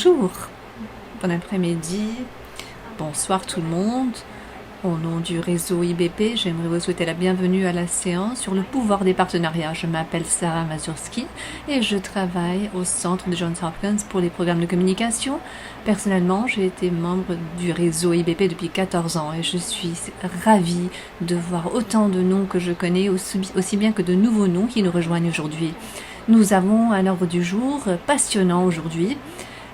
Bonjour, bon après-midi, bonsoir tout le monde. Au nom du réseau IBP, j'aimerais vous souhaiter la bienvenue à la séance sur le pouvoir des partenariats. Je m'appelle Sarah Mazurski et je travaille au centre de Johns Hopkins pour les programmes de communication. Personnellement, j'ai été membre du réseau IBP depuis 14 ans et je suis ravie de voir autant de noms que je connais, aussi bien que de nouveaux noms qui nous rejoignent aujourd'hui. Nous avons un ordre du jour passionnant aujourd'hui.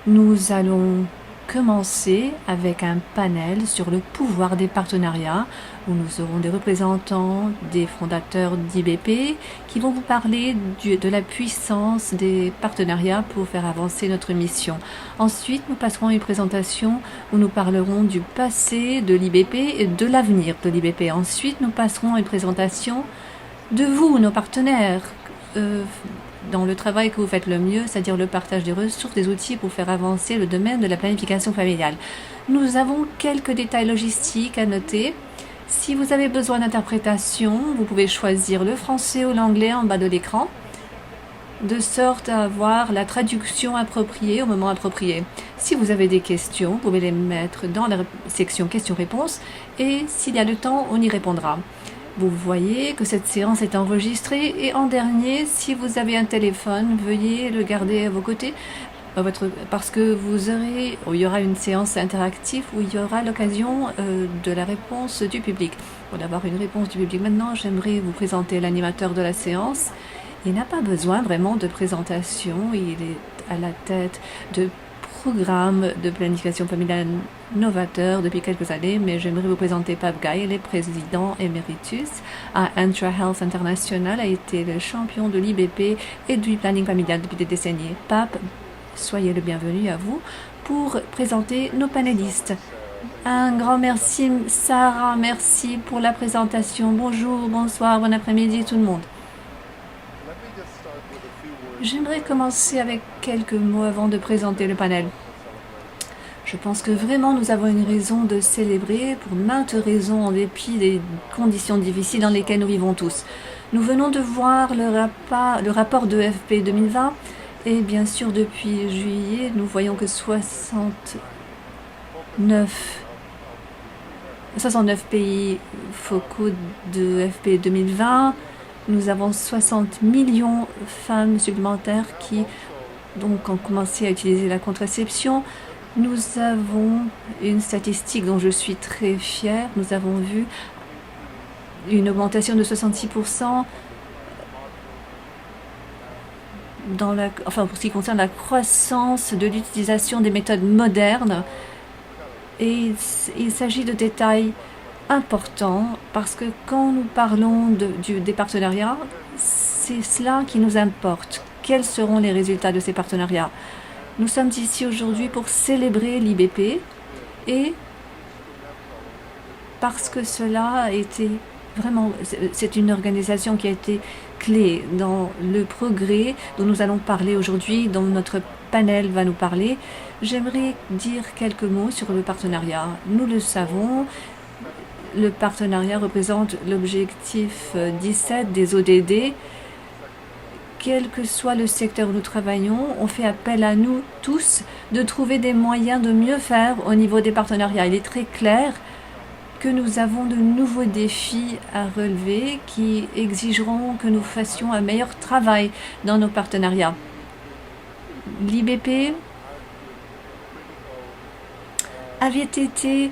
Nous allons commencer avec un panel sur le pouvoir des partenariats où nous aurons des représentants des fondateurs d'IBP qui vont vous parler de la puissance des partenariats pour faire avancer notre mission. Ensuite, nous passerons à une présentation où nous parlerons du passé de l'IBP et de l'avenir de l'IBP. Ensuite, nous passerons à une présentation de vous, nos partenaires, dans le travail que vous faites le mieux, c'est-à-dire le partage des ressources, des outils pour faire avancer le domaine de la planification familiale. Nous avons quelques détails logistiques à noter. Si vous avez besoin d'interprétation, vous pouvez choisir le français ou l'anglais en bas de l'écran, de sorte à avoir la traduction appropriée au moment approprié. Si vous avez des questions, vous pouvez les mettre dans la section questions-réponses et s'il y a le temps, on y répondra. Vous voyez que cette séance est enregistrée et en dernier, si vous avez un téléphone, veuillez le garder à vos côtés parce que il y aura une séance interactive où il y aura l'occasion de la réponse du public. Pour avoir une réponse du public maintenant, j'aimerais vous présenter l'animateur de la séance. Il n'a pas besoin vraiment de présentation, il est à la tête de programme de planification familiale novateur depuis quelques années, mais j'aimerais vous présenter Pap Guy. Il est président éméritus à Intra Health International, a été le champion de l'IBP et du planning familial depuis des décennies. Pap, soyez le bienvenu à vous pour présenter nos panélistes. Un grand merci, Sarah, merci pour la présentation. Bonjour, bonsoir, bon après-midi tout le monde. J'aimerais commencer avec quelques mots avant de présenter le panel. Je pense que vraiment nous avons une raison de célébrer pour maintes raisons en dépit des conditions difficiles dans lesquelles nous vivons tous. Nous venons de voir le rapport de FP 2020 et bien sûr depuis juillet nous voyons que 69 pays focaux de FP 2020. Nous avons 60 millions de femmes supplémentaires qui donc ont commencé à utiliser la contraception. Nous avons une statistique dont je suis très fière. Nous avons vu une augmentation de 66% pour ce qui concerne la croissance de l'utilisation des méthodes modernes. Et il s'agit de détails important parce que quand nous parlons des partenariats, c'est cela qui nous importe. Quels seront les résultats de ces partenariats? Nous sommes ici aujourd'hui pour célébrer l'IBP et parce que cela a été vraiment, c'est une organisation qui a été clé dans le progrès dont nous allons parler aujourd'hui, dont notre panel va nous parler. J'aimerais dire quelques mots sur le partenariat. Nous le savons, le partenariat représente l'objectif 17 des ODD. Quel que soit le secteur où nous travaillons, on fait appel à nous tous de trouver des moyens de mieux faire au niveau des partenariats. Il est très clair que nous avons de nouveaux défis à relever qui exigeront que nous fassions un meilleur travail dans nos partenariats. L'IBP avait été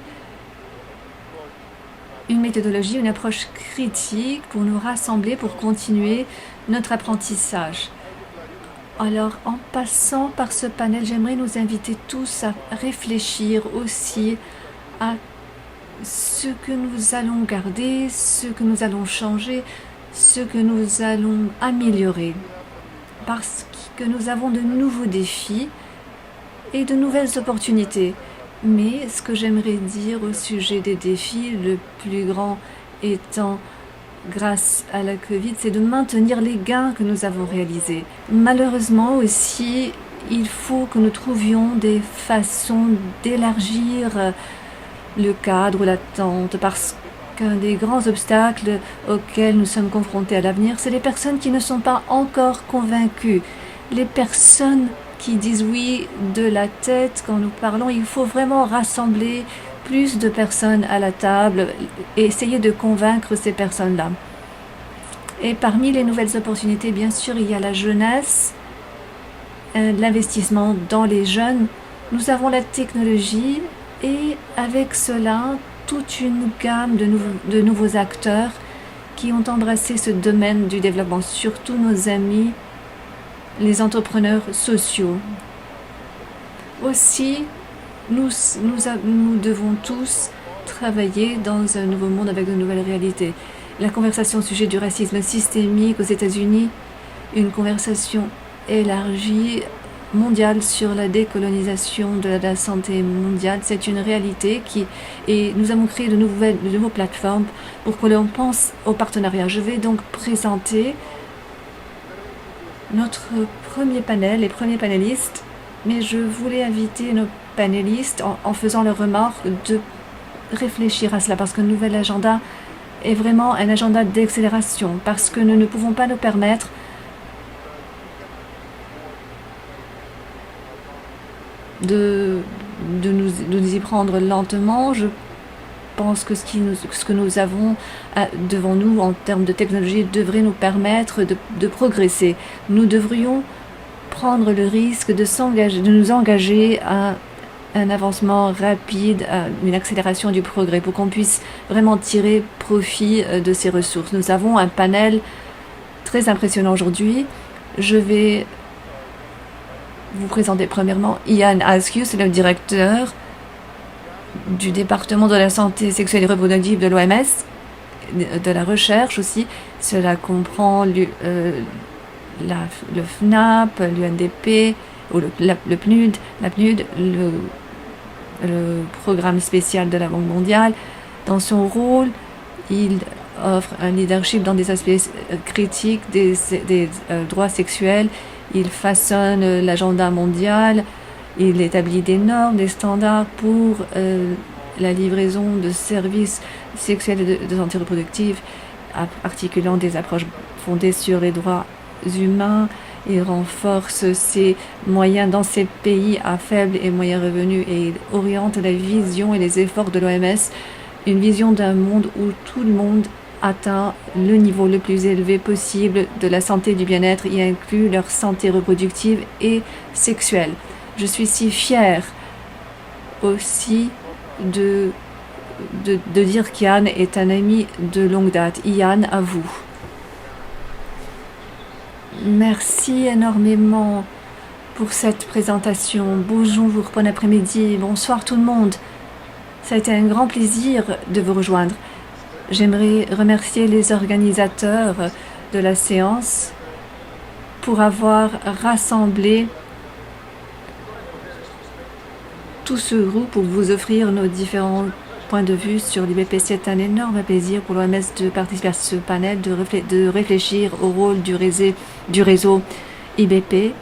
une méthodologie, une approche critique pour nous rassembler, pour continuer notre apprentissage. Alors, en passant par ce panel, j'aimerais nous inviter tous à réfléchir aussi à ce que nous allons garder, ce que nous allons changer, ce que nous allons améliorer. Parce que nous avons de nouveaux défis et de nouvelles opportunités. Mais ce que j'aimerais dire au sujet des défis, le plus grand étant grâce à la Covid, c'est de maintenir les gains que nous avons réalisés. Malheureusement aussi, il faut que nous trouvions des façons d'élargir le cadre ou l'attente, parce qu'un des grands obstacles auxquels nous sommes confrontés à l'avenir, c'est les personnes qui ne sont pas encore convaincues. Les personnes qui disent oui de la tête quand nous parlons. Il faut vraiment rassembler plus de personnes à la table et essayer de convaincre ces personnes-là. Et parmi les nouvelles opportunités, bien sûr, il y a la jeunesse, l'investissement dans les jeunes. Nous avons la technologie et avec cela, toute une gamme de nouveaux acteurs qui ont embrassé ce domaine du développement, surtout nos amis, les entrepreneurs sociaux. Aussi, nous devons tous travailler dans un nouveau monde avec de nouvelles réalités. La conversation au sujet du racisme systémique aux États-Unis, une conversation élargie mondiale sur la décolonisation de la santé mondiale, c'est une réalité et nous avons créé de nouvelles plateformes pour que l'on pense au partenariat. Je vais donc présenter notre premier panel, les premiers panélistes, mais je voulais inviter nos panélistes en faisant leur remarque de réfléchir à cela parce que le nouvel agenda est vraiment un agenda d'accélération parce que nous ne pouvons pas nous permettre de nous y prendre lentement. Je pense que ce que nous avons devant nous en termes de technologie devrait nous permettre de progresser. Nous devrions prendre le risque de nous engager à un avancement rapide, à une accélération du progrès pour qu'on puisse vraiment tirer profit de ces ressources. Nous avons un panel très impressionnant aujourd'hui. Je vais vous présenter premièrement Ian Askew, c'est le directeur du département de la santé sexuelle et reproductive de l'OMS, de la recherche aussi. Cela comprend le FNAP, l'UNDP, ou le PNUD, le programme spécial de la Banque mondiale. Dans son rôle, il offre un leadership dans des aspects critiques des droits sexuels. Il façonne l'agenda mondial. Il établit des normes, des standards pour la livraison de services sexuels et de santé reproductive, articulant des approches fondées sur les droits humains. Il renforce ses moyens dans ces pays à faible et moyen revenu et il oriente la vision et les efforts de l'OMS, une vision d'un monde où tout le monde atteint le niveau le plus élevé possible de la santé et du bien-être, y inclut leur santé reproductive et sexuelle. Je suis si fière aussi de dire qu'Ian est un ami de longue date. Ian, à vous. Merci énormément pour cette présentation. Bonjour, bon après-midi, bonsoir tout le monde. Ça a été un grand plaisir de vous rejoindre. J'aimerais remercier les organisateurs de la séance pour avoir rassemblé tout ce groupe pour vous offrir nos différents points de vue sur l'IBP. C'est un énorme plaisir pour l'OMS de participer à ce panel, de réfléchir au rôle du réseau IBP,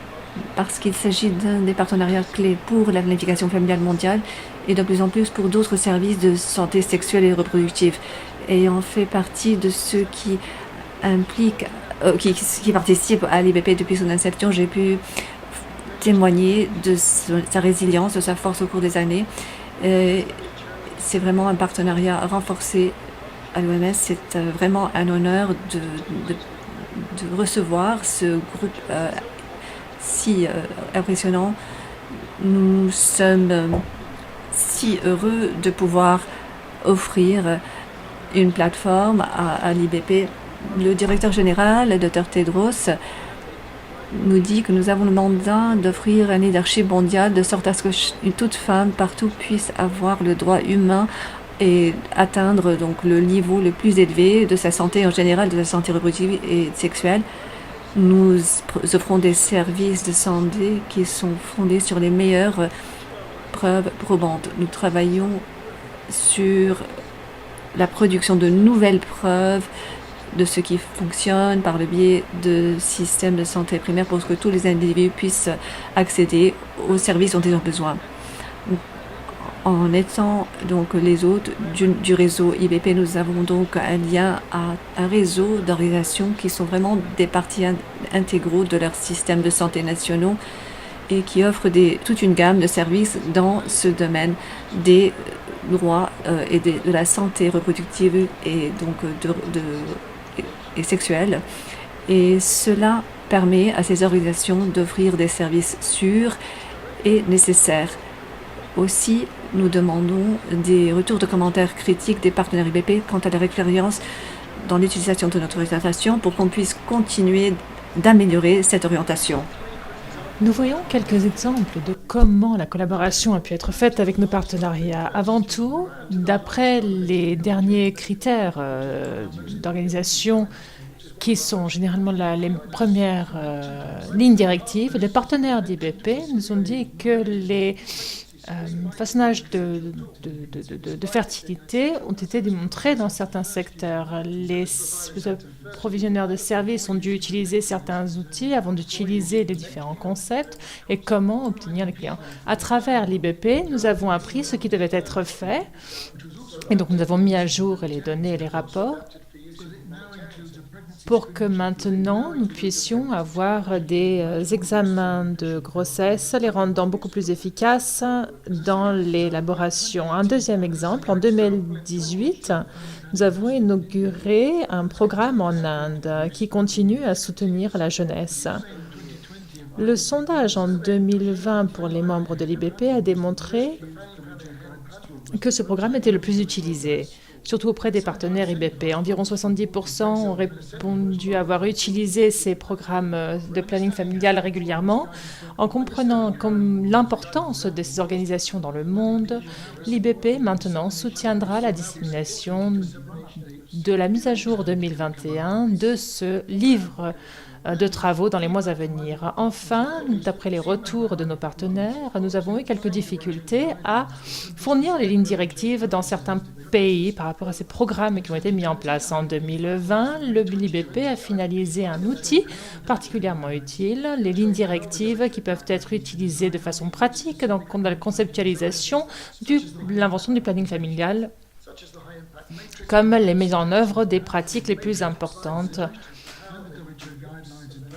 parce qu'il s'agit d'un des partenariats clés pour la planification familiale mondiale et de plus en plus pour d'autres services de santé sexuelle et reproductive. Ayant fait partie de ceux qui participent à l'IBP depuis son inception, j'ai pu témoigner de sa résilience, de sa force au cours des années. C'est vraiment un partenariat renforcé à l'OMS. C'est vraiment un honneur de recevoir ce groupe si impressionnant. Nous sommes si heureux de pouvoir offrir une plateforme à l'IBP. Le directeur général, le Dr Tedros, nous dit que nous avons le mandat d'offrir un leadership mondial de sorte à ce que toute femme partout puisse avoir le droit humain et atteindre donc le niveau le plus élevé de sa santé en général, de sa santé reproductive et sexuelle. Nous offrons des services de santé qui sont fondés sur les meilleures preuves probantes. Nous travaillons sur la production de nouvelles preuves de ce qui fonctionne par le biais de systèmes de santé primaire pour que tous les individus puissent accéder aux services dont ils ont besoin. En étant donc les hôtes du réseau IBP, nous avons donc un lien à un réseau d'organisations qui sont vraiment des parties intégraux de leurs systèmes de santé nationaux et qui offre toute une gamme de services dans ce domaine des droits et de la santé reproductive et donc et sexuelle. Et cela permet à ces organisations d'offrir des services sûrs et nécessaires. Aussi, nous demandons des retours de commentaires critiques des partenaires IBP quant à leur expérience dans l'utilisation de notre orientation pour qu'on puisse continuer d'améliorer cette orientation. Nous voyons quelques exemples de comment la collaboration a pu être faite avec nos partenariats. Avant tout, d'après les derniers critères d'organisation qui sont généralement les premières lignes directives, les partenaires d'IBP nous ont dit que les façonnages de fertilité ont été démontrés dans certains secteurs. Les provisionneurs de services ont dû utiliser certains outils avant d'utiliser les différents concepts et comment obtenir les clients. À travers l'IBP, nous avons appris ce qui devait être fait et donc nous avons mis à jour les données et les rapports pour que maintenant nous puissions avoir des examens de grossesse, les rendant beaucoup plus efficaces dans l'élaboration. Un deuxième exemple, en 2018, nous avons inauguré un programme en Inde qui continue à soutenir la jeunesse. Le sondage en 2020 pour les membres de l'IBP a démontré que ce programme était le plus utilisé, surtout auprès des partenaires IBP. Environ 70% ont répondu avoir utilisé ces programmes de planning familial régulièrement. En comprenant comme l'importance de ces organisations dans le monde, l'IBP maintenant soutiendra la dissémination de la mise à jour 2021 de ce livre de travaux dans les mois à venir. Enfin, d'après les retours de nos partenaires, nous avons eu quelques difficultés à fournir les lignes directives dans certains pays par rapport à ces programmes qui ont été mis en place. En 2020, l'IBP a finalisé un outil particulièrement utile, les lignes directives qui peuvent être utilisées de façon pratique dans la conceptualisation de l'invention du planning familial, comme les mises en œuvre des pratiques les plus importantes.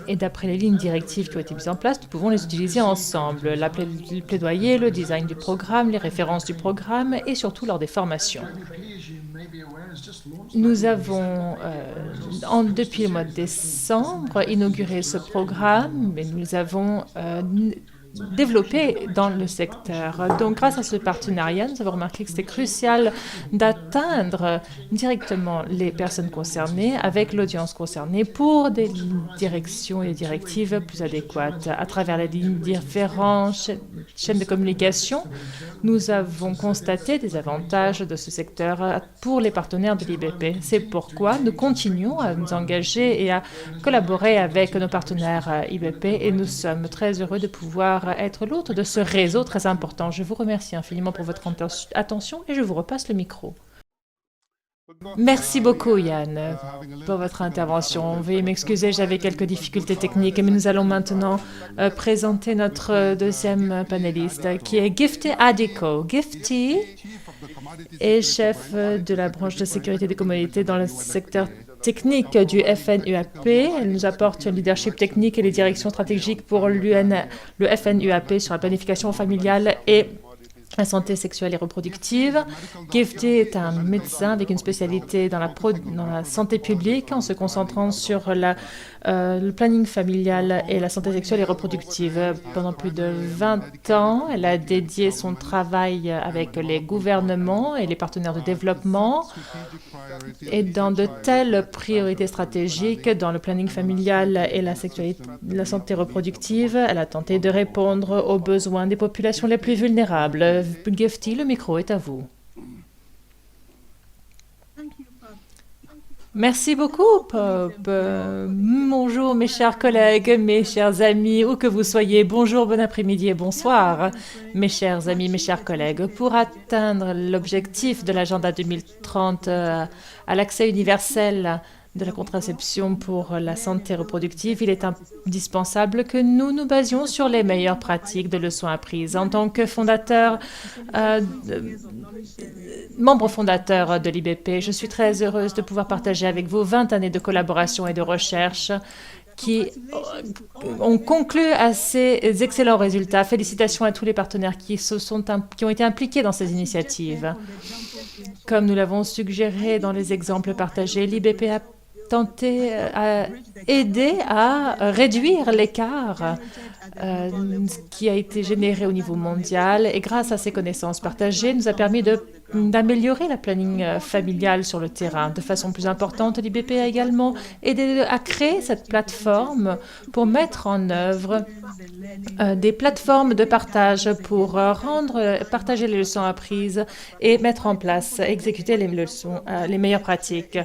Et d'après les lignes directives qui ont été mises en place, nous pouvons les utiliser ensemble. Le plaidoyer, le design du programme, les références du programme et surtout lors des formations. Nous avons, depuis le mois de décembre, inauguré ce programme, mais nous avons développé dans le secteur. Donc, grâce à ce partenariat, nous avons remarqué que c'était crucial d'atteindre directement les personnes concernées avec l'audience concernée pour des directions et des directives plus adéquates. À travers les différentes chaînes de communication, nous avons constaté des avantages de ce secteur pour les partenaires de l'IBP. C'est pourquoi nous continuons à nous engager et à collaborer avec nos partenaires IBP et nous sommes très heureux de pouvoir être l'hôte de ce réseau très important. Je vous remercie infiniment pour votre attention et je vous repasse le micro. Merci beaucoup, Yann, pour votre intervention. Veuillez m'excuser, j'avais quelques difficultés techniques, mais nous allons maintenant présenter notre deuxième panéliste, qui est Gifty Adiko. Gifty est chef de la branche de sécurité des commodités dans le secteur technique du FNUAP. Elle nous apporte le leadership technique et les directions stratégiques pour le FNUAP sur la planification familiale et la santé sexuelle et reproductive. Gifty est un médecin avec une spécialité dans la santé publique en se concentrant sur le planning familial et la santé sexuelle et reproductive. Pendant plus de 20 ans, elle a dédié son travail avec les gouvernements et les partenaires de développement et dans de telles priorités stratégiques dans le planning familial et la santé reproductive. Elle a tenté de répondre aux besoins des populations les plus vulnérables. Gifty, le micro est à vous. Merci beaucoup, Pop. Bonjour, mes chers collègues, mes chers amis, où que vous soyez. Bonjour, bon après-midi et bonsoir, mes chers amis, mes chers collègues. Pour atteindre l'objectif de l'agenda 2030 à l'accès universel de la contraception pour la santé reproductive, il est indispensable que nous nous basions sur les meilleures pratiques de leçons apprises. En tant que membre fondateur de l'IBP, je suis très heureuse de pouvoir partager avec vous 20 années de collaboration et de recherche qui ont conclu à ces excellents résultats. Félicitations à tous les partenaires qui ont été impliqués dans ces initiatives. Comme nous l'avons suggéré dans les exemples partagés, l'IBP a tenté à aider à réduire l'écart qui a été généré au niveau mondial, et grâce à ces connaissances partagées, nous a permis d'améliorer la planning familiale sur le terrain. De façon plus importante, l'IBP a également aidé à créer cette plateforme pour mettre en œuvre des plateformes de partage pour partager les leçons apprises et mettre en place, exécuter les leçons, les meilleures pratiques.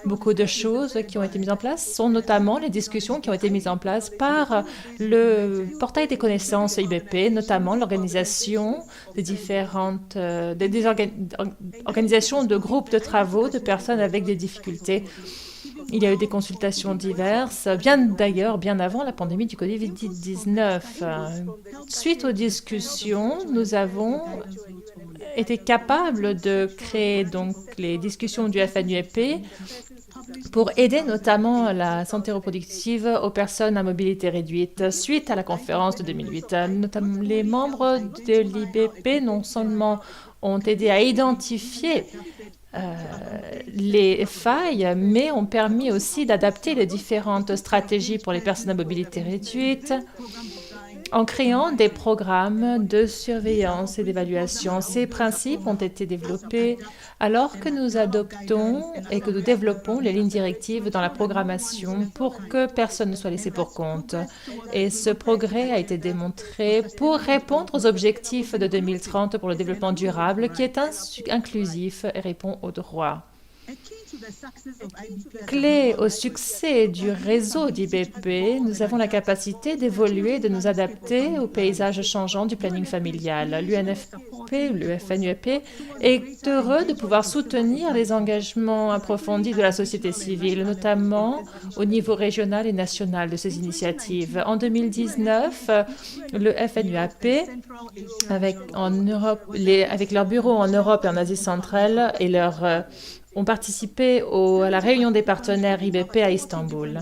Beaucoup de choses qui ont été mises en place sont notamment les discussions qui ont été mises en place par le portail des connaissances IBP, notamment l'organisation des différentes organisations de groupes de travaux de personnes avec des difficultés. Il y a eu des consultations diverses, bien avant la pandémie du Covid-19. Suite aux discussions, nous avons été capables de créer donc les discussions du FNUEP pour aider notamment la santé reproductive aux personnes à mobilité réduite. Suite à la conférence de 2008, notamment les membres de l'IBP non seulement ont aidé à identifier les failles, mais ont permis aussi d'adapter les différentes stratégies pour les personnes à mobilité réduite en créant des programmes de surveillance et d'évaluation. Ces principes ont été développés alors que nous adoptons et que nous développons les lignes directives dans la programmation pour que personne ne soit laissé pour compte. Et ce progrès a été démontré pour répondre aux objectifs de 2030 pour le développement durable qui est inclusif et répond aux droits. Clé au succès du réseau d'IBP, nous avons la capacité d'évoluer et de nous adapter au paysage changeant du planning familial. L'UNFP, le FNUEP, est heureux de pouvoir soutenir les engagements approfondis de la société civile, notamment au niveau régional et national de ces initiatives. En 2019, le FNUAP, avec leurs bureaux en Europe et en Asie centrale et ont participé à la réunion des partenaires IBP à Istanbul.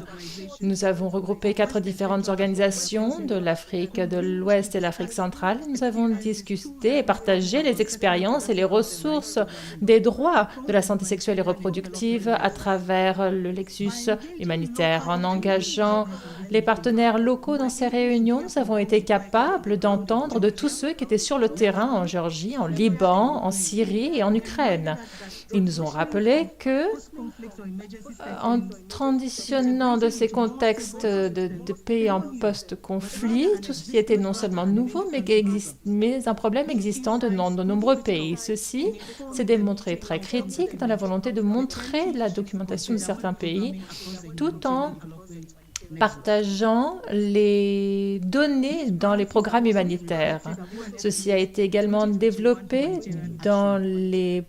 Nous avons regroupé 4 différentes organisations de l'Afrique de l'Ouest et l'Afrique centrale. Nous avons discuté et partagé les expériences et les ressources des droits de la santé sexuelle et reproductive à travers le Lexus humanitaire. En engageant les partenaires locaux dans ces réunions, nous avons été capables d'entendre de tous ceux qui étaient sur le terrain en Géorgie, en Liban, en Syrie et en Ukraine. Ils nous ont rappelé que, en transitionnant de ces contextes de pays en post-conflit, tout ceci était non seulement nouveau, mais un problème existant dans de nombreux pays. Ceci s'est démontré très critique dans la volonté de montrer la documentation de certains pays, tout en partageant les données dans les programmes humanitaires. Ceci a été également développé dans les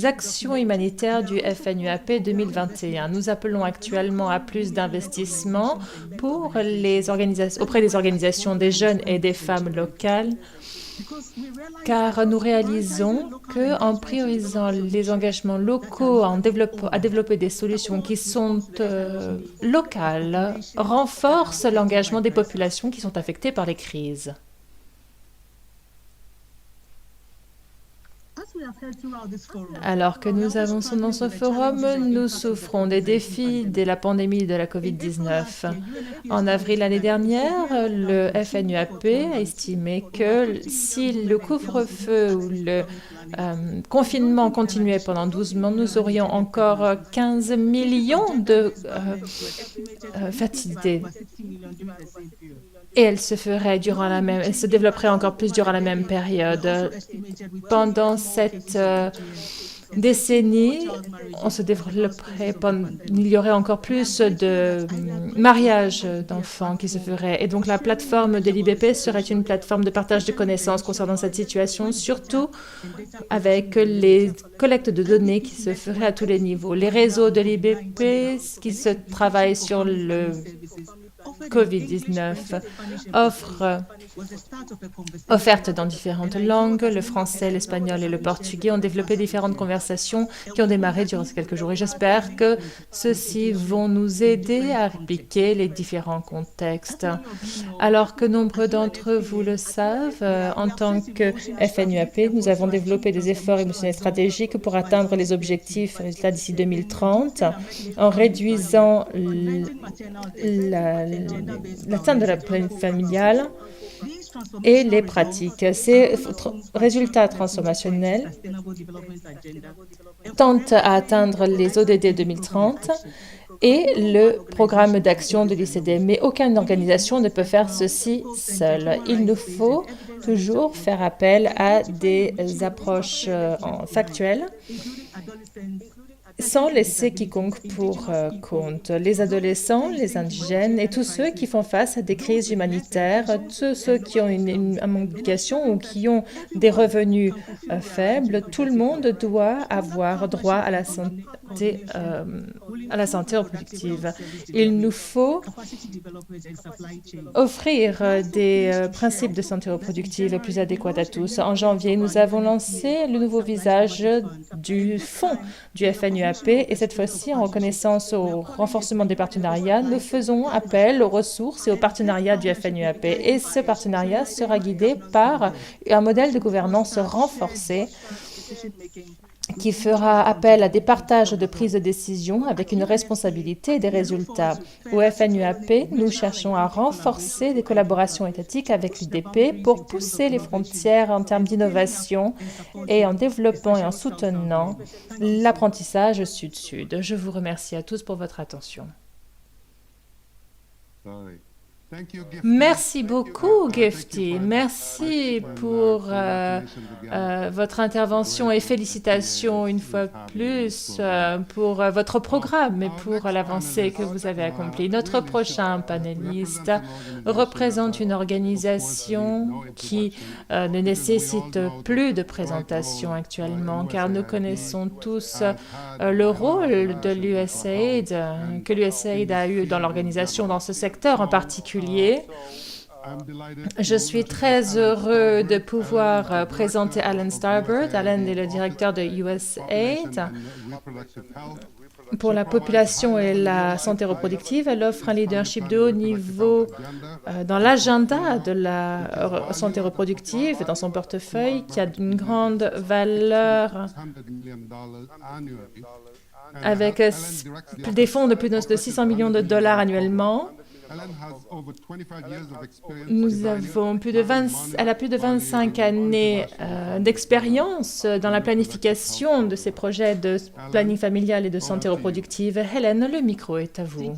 actions humanitaires du FNUAP 2021. Nous appelons actuellement à plus d'investissements auprès des organisations des jeunes et des femmes locales, car nous réalisons qu'en priorisant les engagements locaux à développer des solutions qui sont locales, renforce l'engagement des populations qui sont affectées par les crises. Alors que nous avançons dans ce forum, nous souffrons des défis de la pandémie de la COVID-19. En avril l'année dernière, le FNUAP a estimé que si le couvre-feu ou le confinement continuait pendant 12 mois, nous aurions encore 15 millions de fertilités. Et elle se développerait encore plus durant la même période. Pendant cette décennie, il y aurait encore plus de mariages d'enfants qui se feraient. Et donc la plateforme de l'IBP serait une plateforme de partage de connaissances concernant cette situation, surtout avec les collectes de données qui se feraient à tous les niveaux. Les réseaux de l'IBP qui se travaillent sur COVID-19, offertes dans différentes langues. Le français, l'espagnol et le portugais ont développé différentes conversations qui ont démarré durant ces quelques jours. Et j'espère que ceux-ci vont nous aider à répliquer les différents contextes. Alors que nombre d'entre vous le savent, en tant que FNUAP, nous avons développé des efforts émotionnels stratégiques pour atteindre les objectifs résultats d'ici 2030 en réduisant l'atteinte de la planète familiale et les pratiques. Ces résultats transformationnels tentent à atteindre les ODD 2030 et le programme d'action de l'ICD. Mais aucune organisation ne peut faire ceci seule. Il nous faut toujours faire appel à des approches factuelles sans laisser quiconque pour compte. Les adolescents, les indigènes et tous ceux qui font face à des crises humanitaires, tous ceux qui ont un manque d'éducation ou qui ont des revenus faibles, tout le monde doit avoir droit à la santé reproductive. Il nous faut offrir des principes de santé reproductive plus adéquats à tous. En janvier, nous avons lancé le nouveau visage du fonds du FNUAP et cette fois-ci, en reconnaissance au renforcement des partenariats, nous faisons appel aux ressources et aux partenariats du FNUAP. Et ce partenariat sera guidé par un modèle de gouvernance renforcé qui fera appel à des partages de prise de décision avec une responsabilité et des résultats. Au FNUAP, nous cherchons à renforcer des collaborations étatiques avec l'IDP pour pousser les frontières en termes d'innovation et en développant et en soutenant l'apprentissage sud-sud. Je vous remercie à tous pour votre attention. Merci beaucoup, Gifty. Merci pour votre intervention et félicitations une fois plus pour votre programme et pour l'avancée que vous avez accomplie. Notre prochain panéliste représente une organisation qui ne nécessite plus de présentation actuellement, car nous connaissons tous le rôle de l'USAID, que l'USAID a eu dans l'organisation dans ce secteur en particulier. Je suis très heureux de pouvoir présenter Alan Starbird. Alan est le directeur de USAID pour la population et la santé reproductive. Elle offre un leadership de haut niveau dans l'agenda de la santé reproductive, dans son portefeuille, qui a une grande valeur avec des fonds de plus de 600 millions de dollars annuellement. Elle a plus de 25 années d'expérience dans la planification de ces projets de planning familial et de santé reproductive. Hélène, le micro est à vous.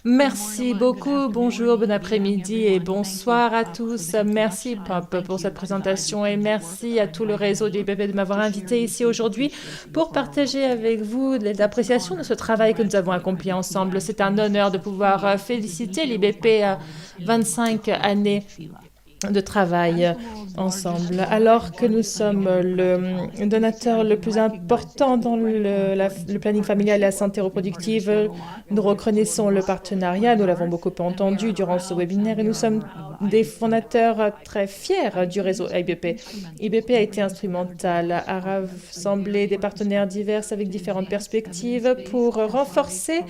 Merci beaucoup. Bonjour, bon après-midi et bonsoir à tous. Merci, Pop, pour cette présentation et merci à tout le réseau du IBP de m'avoir invité ici aujourd'hui pour partager avec vous l'appréciation de ce travail que nous avons accompli ensemble. C'est un honneur de pouvoir féliciter l'IBP à 25 années de travail ensemble. Alors que nous sommes le donateur le plus important dans le planning familial et la santé reproductive, nous reconnaissons le partenariat. Nous l'avons beaucoup entendu durant ce webinaire et nous sommes des fondateurs très fiers du réseau IBP. IBP a été instrumental à rassembler des partenaires divers avec différentes perspectives pour renforcer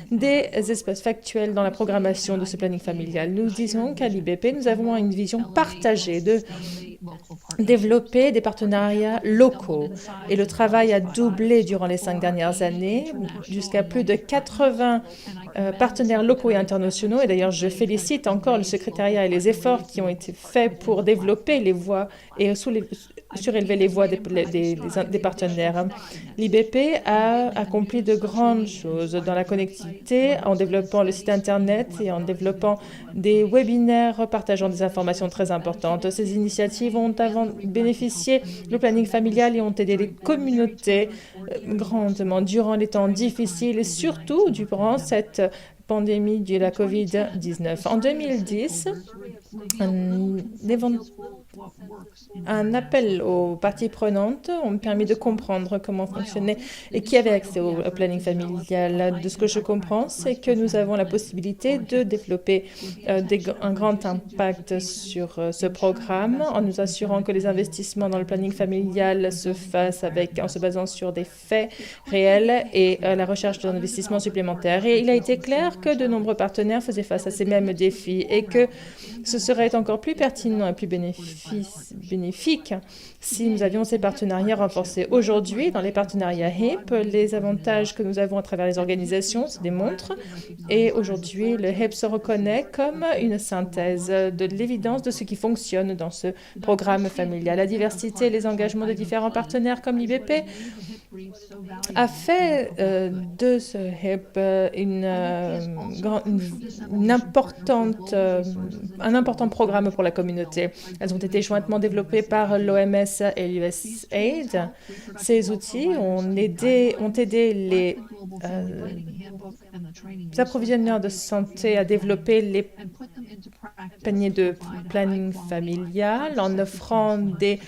des espaces factuels dans la programmation de ce planning familial. Nous disons qu'à l'IBP, nous avons une vision partagée de développer des partenariats locaux. Et le travail a doublé durant les 5 dernières années, jusqu'à plus de 80 partenaires locaux et internationaux. Et d'ailleurs, je félicite encore le secrétariat et les efforts qui ont été faits pour développer les voix et surélever les voix des partenaires. L'IBP a accompli de grandes choses dans la connectivité, en développant le site Internet et en développant des webinaires partageant des informations très importantes. Ces initiatives ont bénéficié du planning familial et ont aidé les communautés grandement durant les temps difficiles et surtout durant cette pandémie de la COVID-19. En 2010, un appel aux parties prenantes, ont permis de comprendre comment fonctionnait et qui avait accès au planning familial. De ce que je comprends, c'est que nous avons la possibilité de développer un grand impact sur ce programme en nous assurant que les investissements dans le planning familial se fassent en se basant sur des faits réels et la recherche d'un investissement supplémentaire. Et il a été clair que de nombreux partenaires faisaient face à ces mêmes défis et que ce serait encore plus pertinent et plus bénéfique si nous avions ces partenariats renforcés. Aujourd'hui, dans les partenariats HIP, les avantages que nous avons à travers les organisations se démontrent et aujourd'hui, le HIP se reconnaît comme une synthèse de l'évidence de ce qui fonctionne dans ce programme familial. La diversité et les engagements de différents partenaires comme l'IBP a fait de ce HIP un important programme pour la communauté. Elles ont été jointement développées par l'OMS et l'USAID. Ces outils ont aidé les approvisionneurs de santé à développer les paniers de planning familial en offrant des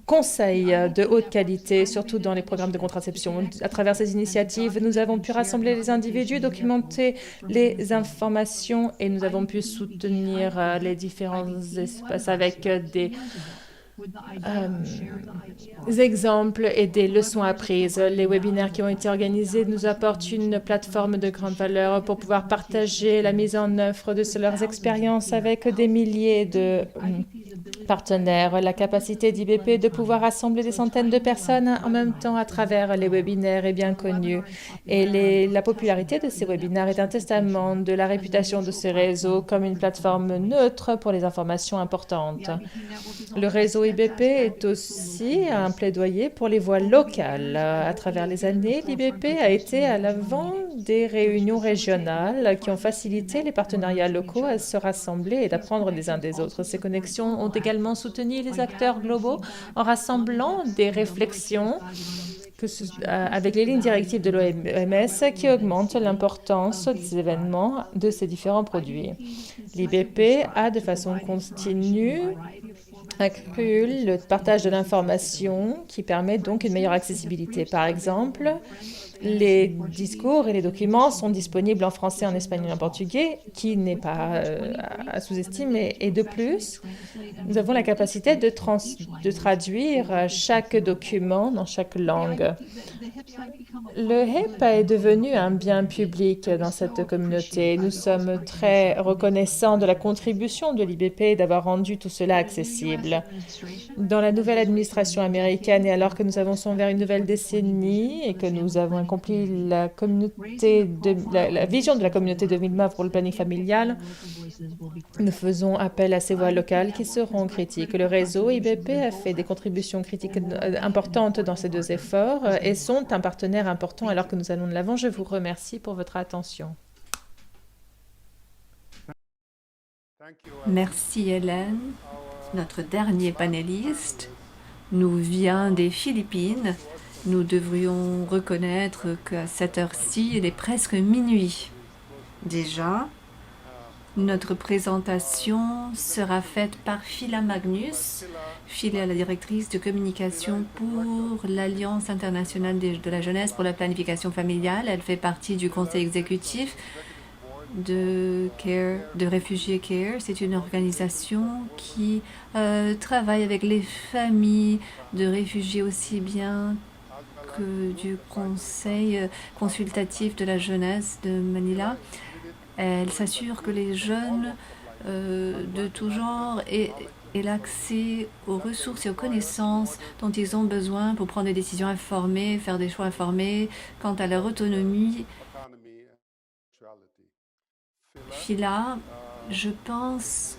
conseils de haute qualité, surtout dans les programmes de contraception. À travers ces initiatives, nous avons pu rassembler les individus, documenter les informations et nous avons pu soutenir les différents espaces avec des exemples et des leçons apprises. Les webinaires qui ont été organisés nous apportent une plateforme de grande valeur pour pouvoir partager la mise en œuvre de leurs expériences avec des milliers de partenaires. La capacité d'IBP de pouvoir rassembler des centaines de personnes en même temps à travers les webinaires est bien connue. Et la popularité de ces webinaires est un testament de la réputation de ces réseaux comme une plateforme neutre pour les informations importantes. Le réseau IBP est aussi un plaidoyer pour les voix locales. À travers les années, l'IBP a été à l'avant des réunions régionales qui ont facilité les partenariats locaux à se rassembler et d'apprendre les uns des autres. Ces connexions ont également soutenu les acteurs globaux en rassemblant des réflexions avec les lignes directives de l'OMS qui augmentent l'importance des événements de ces différents produits. L'IBP a de façon continue accru le partage de l'information qui permet donc une meilleure accessibilité. Par exemple, les discours et les documents sont disponibles en français, en espagnol et en portugais, qui n'est pas à sous-estimer. Et de plus, nous avons la capacité de traduire chaque document dans chaque langue. Le HIP est devenu un bien public dans cette communauté. Nous sommes très reconnaissants de la contribution de l'IBP d'avoir rendu tout cela accessible. Dans la nouvelle administration américaine, et alors que nous avançons vers une nouvelle décennie et que nous avons accompli la vision de la communauté 2020 pour le planning familial, nous faisons appel à ces voix locales qui seront critiques. Le réseau IBP a fait des contributions critiques importantes dans ces deux efforts et sont un partenaire important alors que nous allons de l'avant. Je vous remercie pour votre attention. Merci Hélène. Notre dernier panéliste nous vient des Philippines. Nous devrions reconnaître qu'à cette heure-ci, il est presque minuit. Déjà, notre présentation sera faite par Phila Magnus. Phila est la directrice de communication pour l'Alliance internationale de la jeunesse pour la planification familiale. Elle fait partie du conseil exécutif de Réfugiés Care. C'est une organisation qui travaille avec les familles de réfugiés aussi bien que du conseil consultatif de la jeunesse de Manila. Elle s'assure que les jeunes de tout genre aient l'accès aux ressources et aux connaissances dont ils ont besoin pour prendre des décisions informées, faire des choix informés quant à leur autonomie. Phila, je pense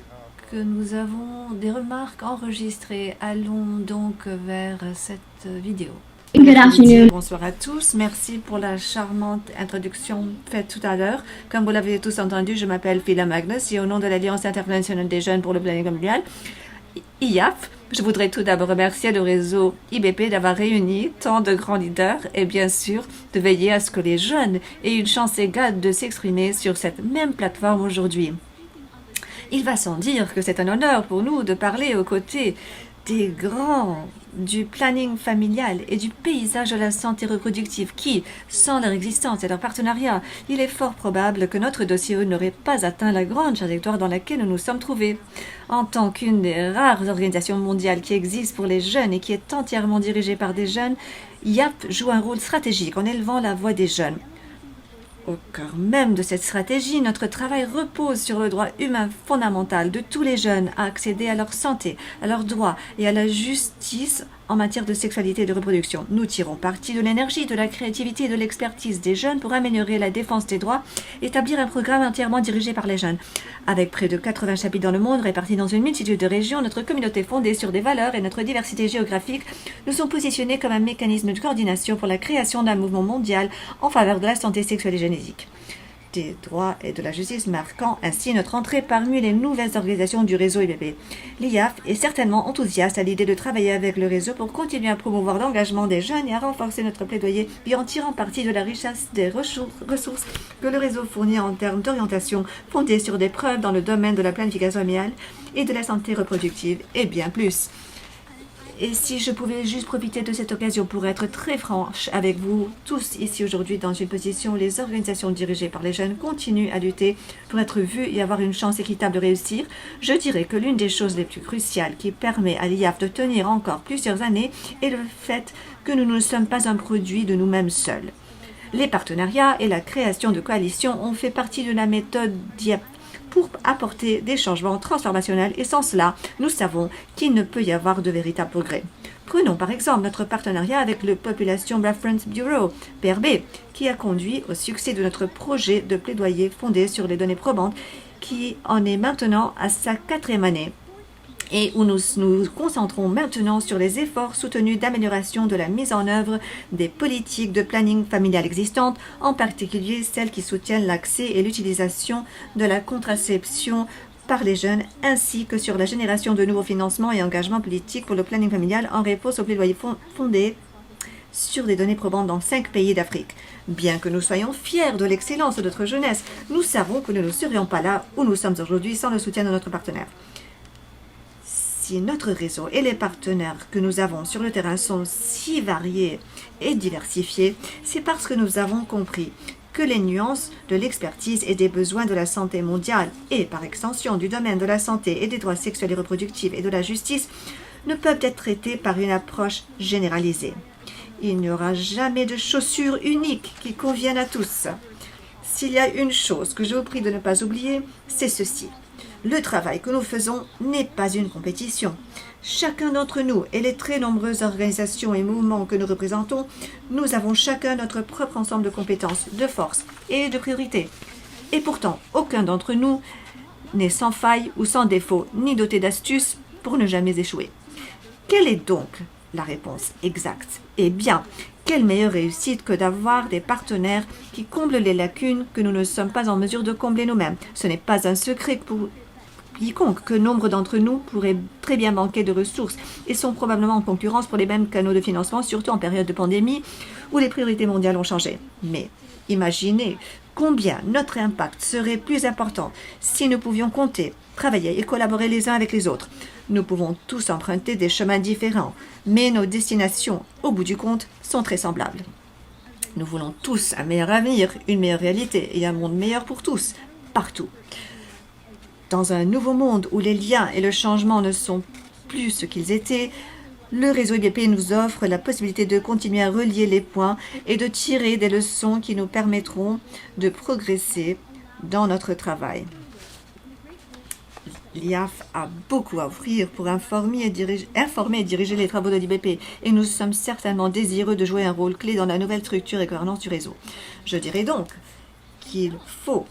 que nous avons des remarques enregistrées. Allons donc vers cette vidéo. Good afternoon. Bonsoir à tous. Merci pour la charmante introduction faite tout à l'heure. Comme vous l'avez tous entendu, je m'appelle Phila Magnus et au nom de l'Alliance internationale des jeunes pour le planning familial, IAF, Je voudrais tout d'abord remercier le réseau IBP d'avoir réuni tant de grands leaders et bien sûr de veiller à ce que les jeunes aient une chance égale de s'exprimer sur cette même plateforme aujourd'hui. Il va sans dire que c'est un honneur pour nous de parler aux côtés des grands du planning familial et du paysage de la santé reproductive qui, sans leur existence et leur partenariat, il est fort probable que notre dossier n'aurait pas atteint la grande trajectoire dans laquelle nous nous sommes trouvés. En tant qu'une des rares organisations mondiales qui existe pour les jeunes et qui est entièrement dirigée par des jeunes, YAP joue un rôle stratégique en élevant la voix des jeunes. Au cœur même de cette stratégie, notre travail repose sur le droit humain fondamental de tous les jeunes à accéder à leur santé, à leurs droits et à la justice en matière de sexualité et de reproduction. Nous tirons parti de l'énergie, de la créativité et de l'expertise des jeunes pour améliorer la défense des droits et établir un programme entièrement dirigé par les jeunes. Avec près de 80 chapitres dans le monde répartis dans une multitude de régions, notre communauté fondée sur des valeurs et notre diversité géographique nous sont positionnés comme un mécanisme de coordination pour la création d'un mouvement mondial en faveur de la santé sexuelle et génétique, des droits et de la justice, marquant ainsi notre entrée parmi les nouvelles organisations du réseau IBP. L'IAF est certainement enthousiaste à l'idée de travailler avec le réseau pour continuer à promouvoir l'engagement des jeunes et à renforcer notre plaidoyer, et en tirant parti de la richesse des ressources que le réseau fournit en termes d'orientation fondée sur des preuves dans le domaine de la planification familiale et de la santé reproductive, et bien plus. Et si je pouvais juste profiter de cette occasion pour être très franche avec vous tous ici aujourd'hui dans une position où les organisations dirigées par les jeunes continuent à lutter pour être vues et avoir une chance équitable de réussir, je dirais que l'une des choses les plus cruciales qui permet à l'IAF de tenir encore plusieurs années est le fait que nous ne sommes pas un produit de nous-mêmes seuls. Les partenariats et la création de coalitions ont fait partie de la méthode d'IAF pour apporter des changements transformationnels et sans cela, nous savons qu'il ne peut y avoir de véritable progrès. Prenons par exemple notre partenariat avec le Population Reference Bureau, PRB, qui a conduit au succès de notre projet de plaidoyer fondé sur les données probantes qui en est maintenant à sa 4e année et où nous nous concentrons maintenant sur les efforts soutenus d'amélioration de la mise en œuvre des politiques de planning familial existantes, en particulier celles qui soutiennent l'accès et l'utilisation de la contraception par les jeunes, ainsi que sur la génération de nouveaux financements et engagements politiques pour le planning familial en réponse au plaidoyer fondé sur des données probantes dans 5 pays d'Afrique. Bien que nous soyons fiers de l'excellence de notre jeunesse, nous savons que nous ne serions pas là où nous sommes aujourd'hui sans le soutien de notre partenaire. Si notre réseau et les partenaires que nous avons sur le terrain sont si variés et diversifiés, c'est parce que nous avons compris que les nuances de l'expertise et des besoins de la santé mondiale et, par extension, du domaine de la santé et des droits sexuels et reproductifs et de la justice ne peuvent être traitées par une approche généralisée. Il n'y aura jamais de chaussures uniques qui conviennent à tous. S'il y a une chose que je vous prie de ne pas oublier, c'est ceci. Le travail que nous faisons n'est pas une compétition. Chacun d'entre nous et les très nombreuses organisations et mouvements que nous représentons, nous avons chacun notre propre ensemble de compétences, de forces et de priorités. Et pourtant, aucun d'entre nous n'est sans faille ou sans défaut, ni doté d'astuces pour ne jamais échouer. Quelle est donc la réponse exacte? Eh bien, quelle meilleure réussite que d'avoir des partenaires qui comblent les lacunes que nous ne sommes pas en mesure de combler nous-mêmes. Ce n'est pas un secret pour quiconque que nombre d'entre nous pourraient très bien manquer de ressources et sont probablement en concurrence pour les mêmes canaux de financement, surtout en période de pandémie où les priorités mondiales ont changé. Mais imaginez combien notre impact serait plus important si nous pouvions compter, travailler et collaborer les uns avec les autres. Nous pouvons tous emprunter des chemins différents, mais nos destinations, au bout du compte, sont très semblables. Nous voulons tous un meilleur avenir, une meilleure réalité et un monde meilleur pour tous, partout. Dans un nouveau monde où les liens et le changement ne sont plus ce qu'ils étaient, le réseau IBP nous offre la possibilité de continuer à relier les points et de tirer des leçons qui nous permettront de progresser dans notre travail. L'IAF a beaucoup à offrir pour informer et diriger les travaux de l'IBP et nous sommes certainement désireux de jouer un rôle clé dans la nouvelle structure et gouvernance du réseau. Je dirais donc qu'il faut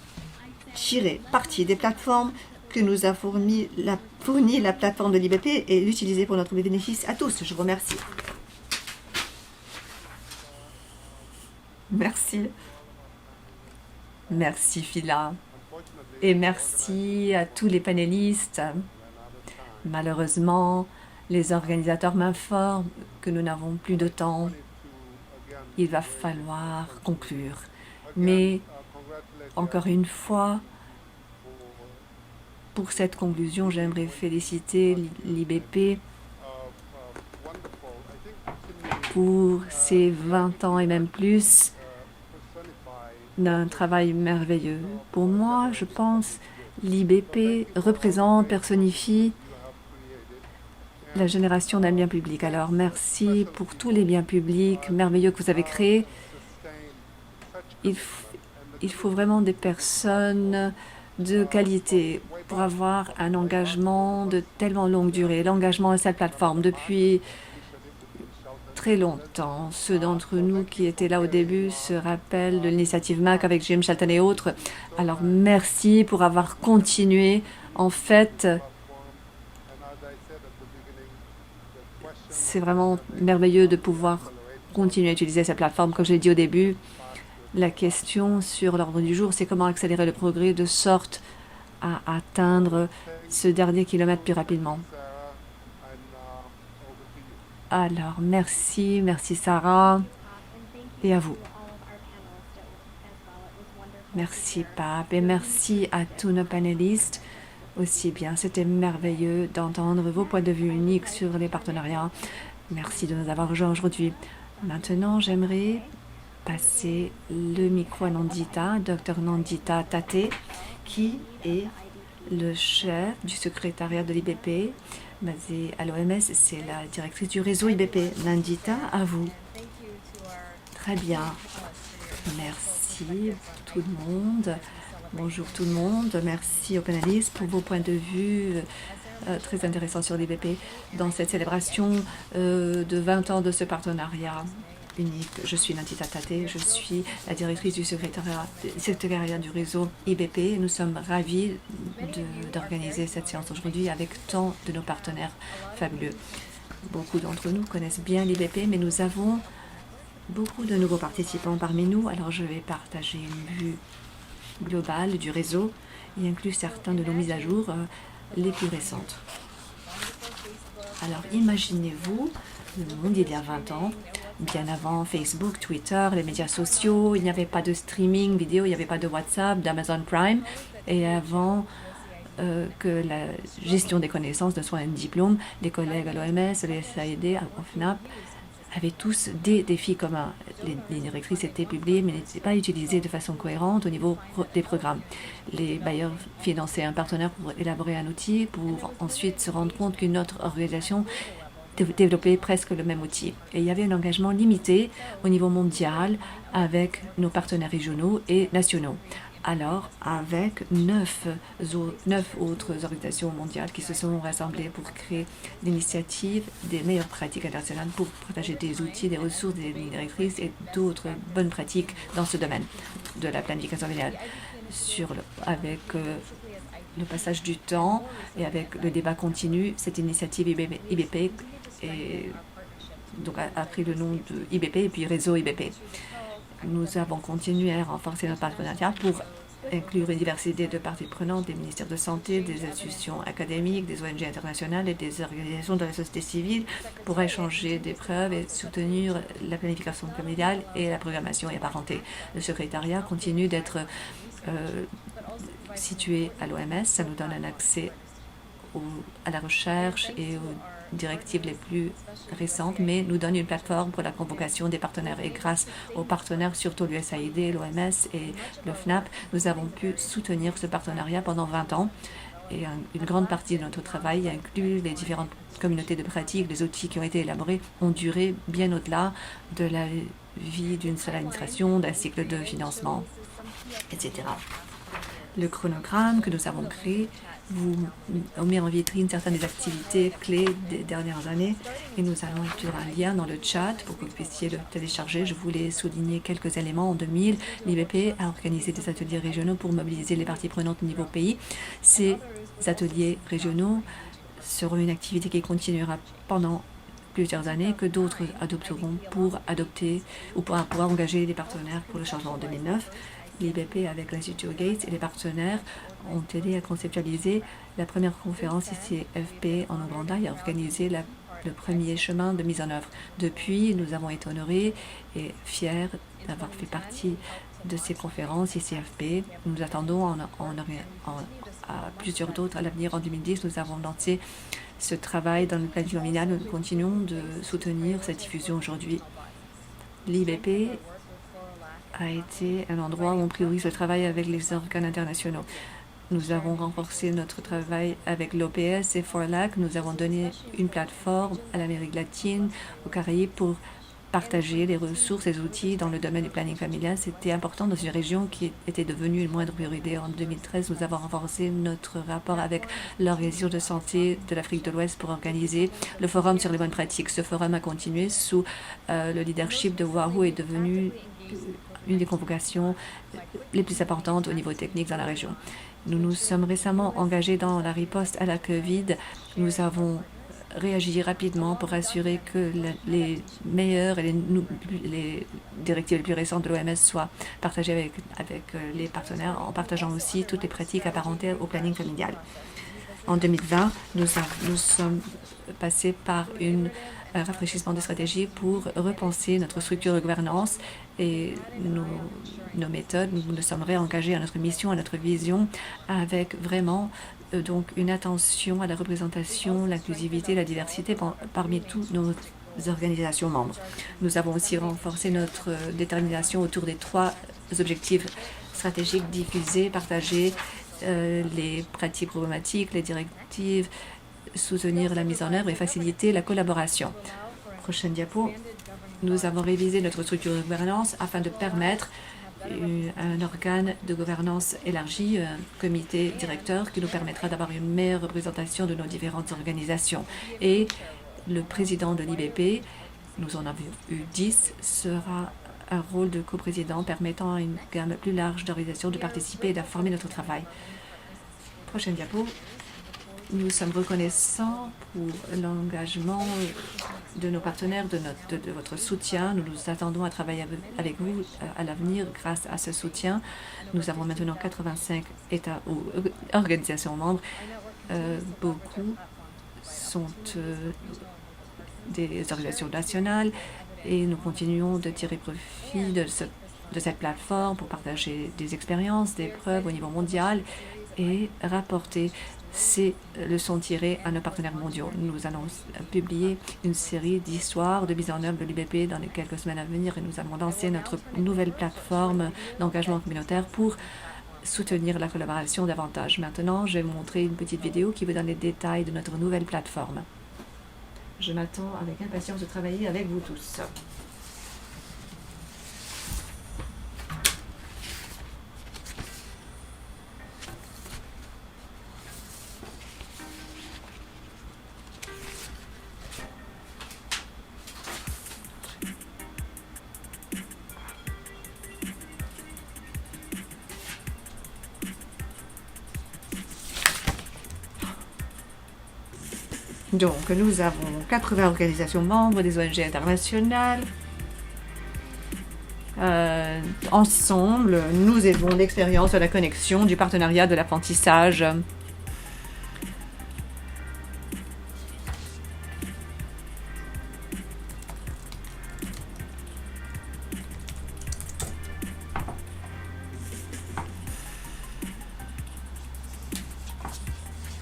tirer parti des plateformes que nous a fourni la plateforme de l'IBP et l'utiliser pour notre bénéfice à tous. Je vous remercie. Merci. Merci Phila. Et merci à tous les panélistes. Malheureusement, Les organisateurs m'informent que nous n'avons plus de temps. Il va falloir conclure. Mais encore une fois, pour cette conclusion, j'aimerais féliciter l'IBP pour ses 20 ans et même plus d'un travail merveilleux. Pour moi, je pense l'IBP représente, personnifie la génération d'un bien public. Alors merci pour tous les biens publics merveilleux que vous avez créés. Il faut vraiment des personnes de qualité pour avoir un engagement de tellement longue durée. L'engagement à cette plateforme depuis très longtemps. Ceux d'entre nous qui étaient là au début se rappellent de l'initiative MAC avec Jim Shelton et autres. Alors merci pour avoir continué. En fait, c'est vraiment merveilleux de pouvoir continuer à utiliser cette plateforme. Comme je l'ai dit au début, la question sur l'ordre du jour, c'est comment accélérer le progrès de sorte à atteindre ce dernier kilomètre plus rapidement. Alors, merci Sarah, et à vous. Merci Pape, et merci à tous nos panélistes aussi bien. C'était merveilleux d'entendre vos points de vue uniques sur les partenariats. Merci de nous avoir rejoints aujourd'hui. Maintenant, j'aimerais passer le micro à Nandita, Dr Nandita Tate, qui est le chef du secrétariat de l'IBP, basé à l'OMS. C'est la directrice du réseau IBP. Nandita, à vous. Très bien. Merci tout le monde. Bonjour tout le monde. Merci aux panélistes pour vos points de vue très intéressants sur l'IBP dans cette célébration de 20 ans de ce partenariat unique. Je suis Nandita Tate, je suis la directrice du secrétariat du réseau IBP. Nous sommes ravis d'organiser cette séance aujourd'hui avec tant de nos partenaires fabuleux. Beaucoup d'entre nous connaissent bien l'IBP, mais nous avons beaucoup de nouveaux participants parmi nous. Alors je vais partager une vue globale du réseau et inclut certains de nos mises à jour les plus récentes. Alors imaginez-vous le monde il y a 20 ans, bien avant Facebook, Twitter, les médias sociaux, il n'y avait pas de streaming vidéo, il n'y avait pas de WhatsApp, d'Amazon Prime, et avant que la gestion des connaissances ne soit un diplôme, les collègues à l'OMS, les SAID, au FNAP, avaient tous des défis communs. Les directrices étaient publiées, mais n'étaient pas utilisées de façon cohérente au niveau des programmes. Les bailleurs finançaient un partenaire pour élaborer un outil, pour ensuite se rendre compte qu'une autre organisation développait presque le même outil. Et il y avait un engagement limité au niveau mondial avec nos partenaires régionaux et nationaux. Alors, avec 9 autres organisations mondiales qui se sont rassemblées pour créer l'initiative des meilleures pratiques internationales pour partager des outils, des ressources, des lignes directrices et d'autres bonnes pratiques dans ce domaine de la planification familiale. Avec le passage du temps et avec le débat continu, cette initiative IBP a pris le nom de IBP et puis réseau IBP. Nous avons continué à renforcer notre partenariat pour inclure une diversité de parties prenantes, des ministères de santé, des institutions académiques, des ONG internationales et des organisations de la société civile pour échanger des preuves et soutenir la planification familiale et la programmation et la parenté. Le secrétariat continue d'être situé à l'OMS. Ça nous donne un accès à la recherche et aux directives les plus récentes, mais nous donne une plateforme pour la convocation des partenaires. Et grâce aux partenaires, surtout l'USAID, l'OMS et le FNAP, nous avons pu soutenir ce partenariat pendant 20 ans. Et une grande partie de notre travail inclut les différentes communautés de pratique. Les outils qui ont été élaborés ont duré bien au-delà de la vie d'une seule administration, d'un cycle de financement, etc. Le chronogramme que nous avons créé vous met en vitrine certaines des activités clés des dernières années et nous allons inclure un lien dans le chat pour que vous puissiez le télécharger. Je voulais souligner quelques éléments. En 2000, l'IBP a organisé des ateliers régionaux pour mobiliser les parties prenantes au niveau pays. Ces ateliers régionaux seront une activité qui continuera pendant plusieurs années, que d'autres adopteront pour adopter ou pour engager des partenaires pour le changement. En 2009, L'IBP avec l'Institut Gates et les partenaires ont aidé à conceptualiser la première conférence ICFP en Ouganda et à organiser le premier chemin de mise en œuvre. Depuis, nous avons été honorés et fiers d'avoir fait partie de ces conférences ICFP. Nous attendons à plusieurs d'autres à l'avenir. En 2010, nous avons lancé ce travail dans le plan familial. Nous continuons de soutenir cette diffusion aujourd'hui. L'IBP a été un endroit où on priorise le travail avec les organes internationaux. Nous avons renforcé notre travail avec l'OPS et FORLAC. Nous avons donné une plateforme à l'Amérique latine, aux Caraïbes, pour partager les ressources et les outils dans le domaine du planning familial. C'était important dans une région qui était devenue une moindre priorité. En 2013, nous avons renforcé notre rapport avec l'Organisation de santé de l'Afrique de l'Ouest pour organiser le forum sur les bonnes pratiques. Ce forum a continué sous le leadership de Wahoo et est devenu une des convocations les plus importantes au niveau technique dans la région. Nous nous sommes récemment engagés dans la riposte à la COVID. Nous avons réagi rapidement pour assurer que les meilleures et les directives les plus récentes de l'OMS soient partagées avec les partenaires, en partageant aussi toutes les pratiques apparentées au planning familial. En 2020, nous sommes passés par un rafraîchissement de stratégie pour repenser notre structure de gouvernance et nos méthodes. Nous nous sommes réengagés à notre mission, à notre vision, avec vraiment donc une attention à la représentation, l'inclusivité, la diversité parmi toutes nos organisations membres. Nous avons aussi renforcé notre détermination autour des 3 objectifs stratégiques: diffuser, partager les pratiques problématiques, les directives, soutenir la mise en œuvre et faciliter la collaboration. Prochaine diapo. Nous avons révisé notre structure de gouvernance afin de permettre un organe de gouvernance élargi, un comité directeur qui nous permettra d'avoir une meilleure représentation de nos différentes organisations. Et le président de l'IBP, nous en avons eu 10, sera un rôle de coprésident permettant à une gamme plus large d'organisations de participer et d'informer notre travail. Prochaine diapo. Nous sommes reconnaissants pour l'engagement de nos partenaires, de votre soutien. Nous nous attendons à travailler avec vous à l'avenir grâce à ce soutien. Nous avons maintenant 85 États ou organisations membres. Beaucoup sont des organisations nationales et nous continuons de tirer profit de cette plateforme pour partager des expériences, des preuves au niveau mondial et rapporter ces leçons tirées à nos partenaires mondiaux. Nous allons publier une série d'histoires de mise en œuvre de l'IBP dans les quelques semaines à venir et nous allons lancer notre nouvelle plateforme d'engagement communautaire pour soutenir la collaboration davantage. Maintenant, je vais vous montrer une petite vidéo qui vous donne les détails de notre nouvelle plateforme. Je m'attends avec impatience de travailler avec vous tous. Donc, nous avons 80 organisations membres, des ONG internationales. Ensemble, nous aidons l'expérience de la connexion, du partenariat, de l'apprentissage.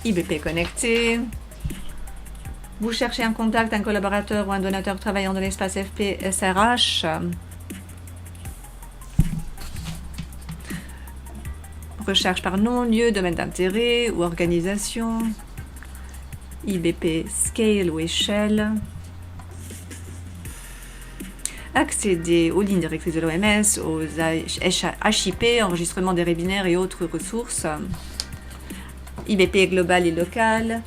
IBP connecté. Vous cherchez un contact, un collaborateur ou un donateur travaillant dans l'espace FP SRH. Recherche par nom, lieu, domaine d'intérêt ou organisation. IBP Scale ou échelle. Accéder aux lignes directrices de l'OMS, aux HIP, enregistrement des webinaires et autres ressources. IBP global et local.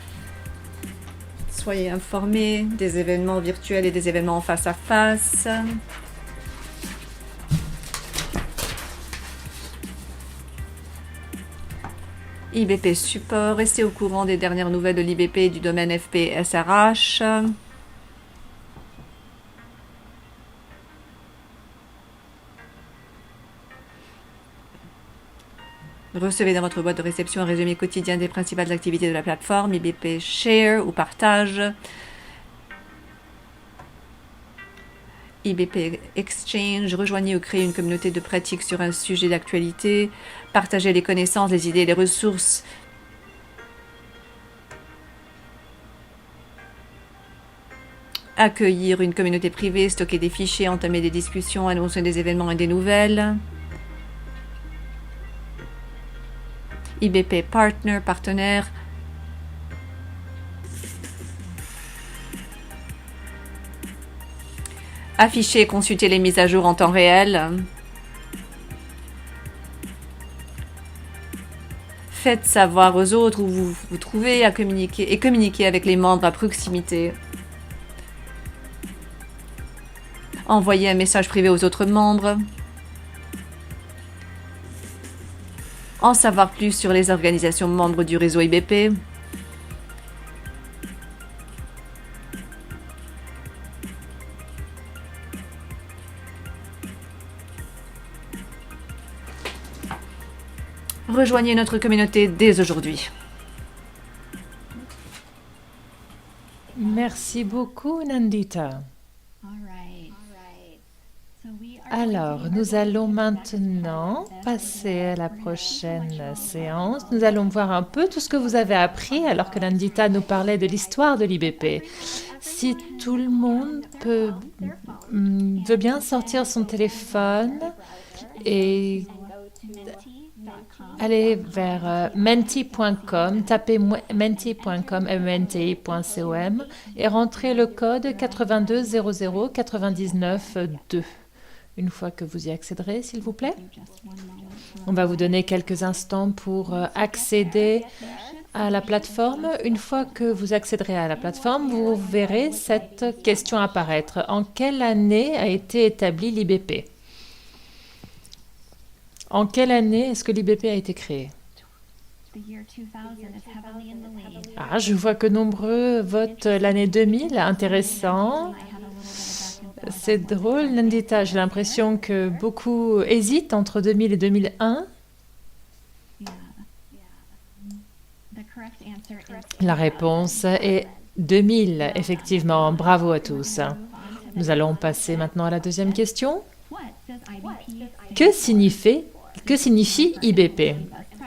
Soyez informés des événements virtuels et des événements face à face. IBP support. Restez au courant des dernières nouvelles de l'IBP et du domaine FP SRH. Recevez dans votre boîte de réception un résumé quotidien des principales activités de la plateforme, IBP Share ou Partage, IBP Exchange. Rejoignez ou créez une communauté de pratique sur un sujet d'actualité. Partagez les connaissances, les idées et les ressources. Accueillir une communauté privée, stocker des fichiers, entamer des discussions, annoncer des événements et des nouvelles. IBP Partner, partenaire. Afficher et consulter les mises à jour en temps réel. Faites savoir aux autres où vous vous trouvez à communiquer et communiquer avec les membres à proximité. Envoyez un message privé aux autres membres. En savoir plus sur les organisations membres du réseau IBP. Rejoignez notre communauté dès aujourd'hui. Merci beaucoup, Nandita. Alors, nous allons maintenant passer à la prochaine séance. Nous allons voir un peu tout ce que vous avez appris alors que Nandita nous parlait de l'histoire de l'IBP. Si tout le monde veut bien sortir son téléphone et aller vers menti.com, tapez menti.com, menti.com et rentrez le code 82 00 99 2. Une fois que vous y accéderez, s'il vous plaît. On va vous donner quelques instants pour accéder à la plateforme. Une fois que vous accéderez à la plateforme, vous verrez cette question apparaître. En quelle année a été établi l'IBP? En quelle année est-ce que l'IBP a été créé? Ah, je vois que nombreux votent l'année 2000. Intéressant. C'est drôle, Nandita. J'ai l'impression que beaucoup hésitent entre 2000 et 2001. La réponse est 2000, effectivement. Bravo à tous. Nous allons passer maintenant à la deuxième question. Que signifie IBP?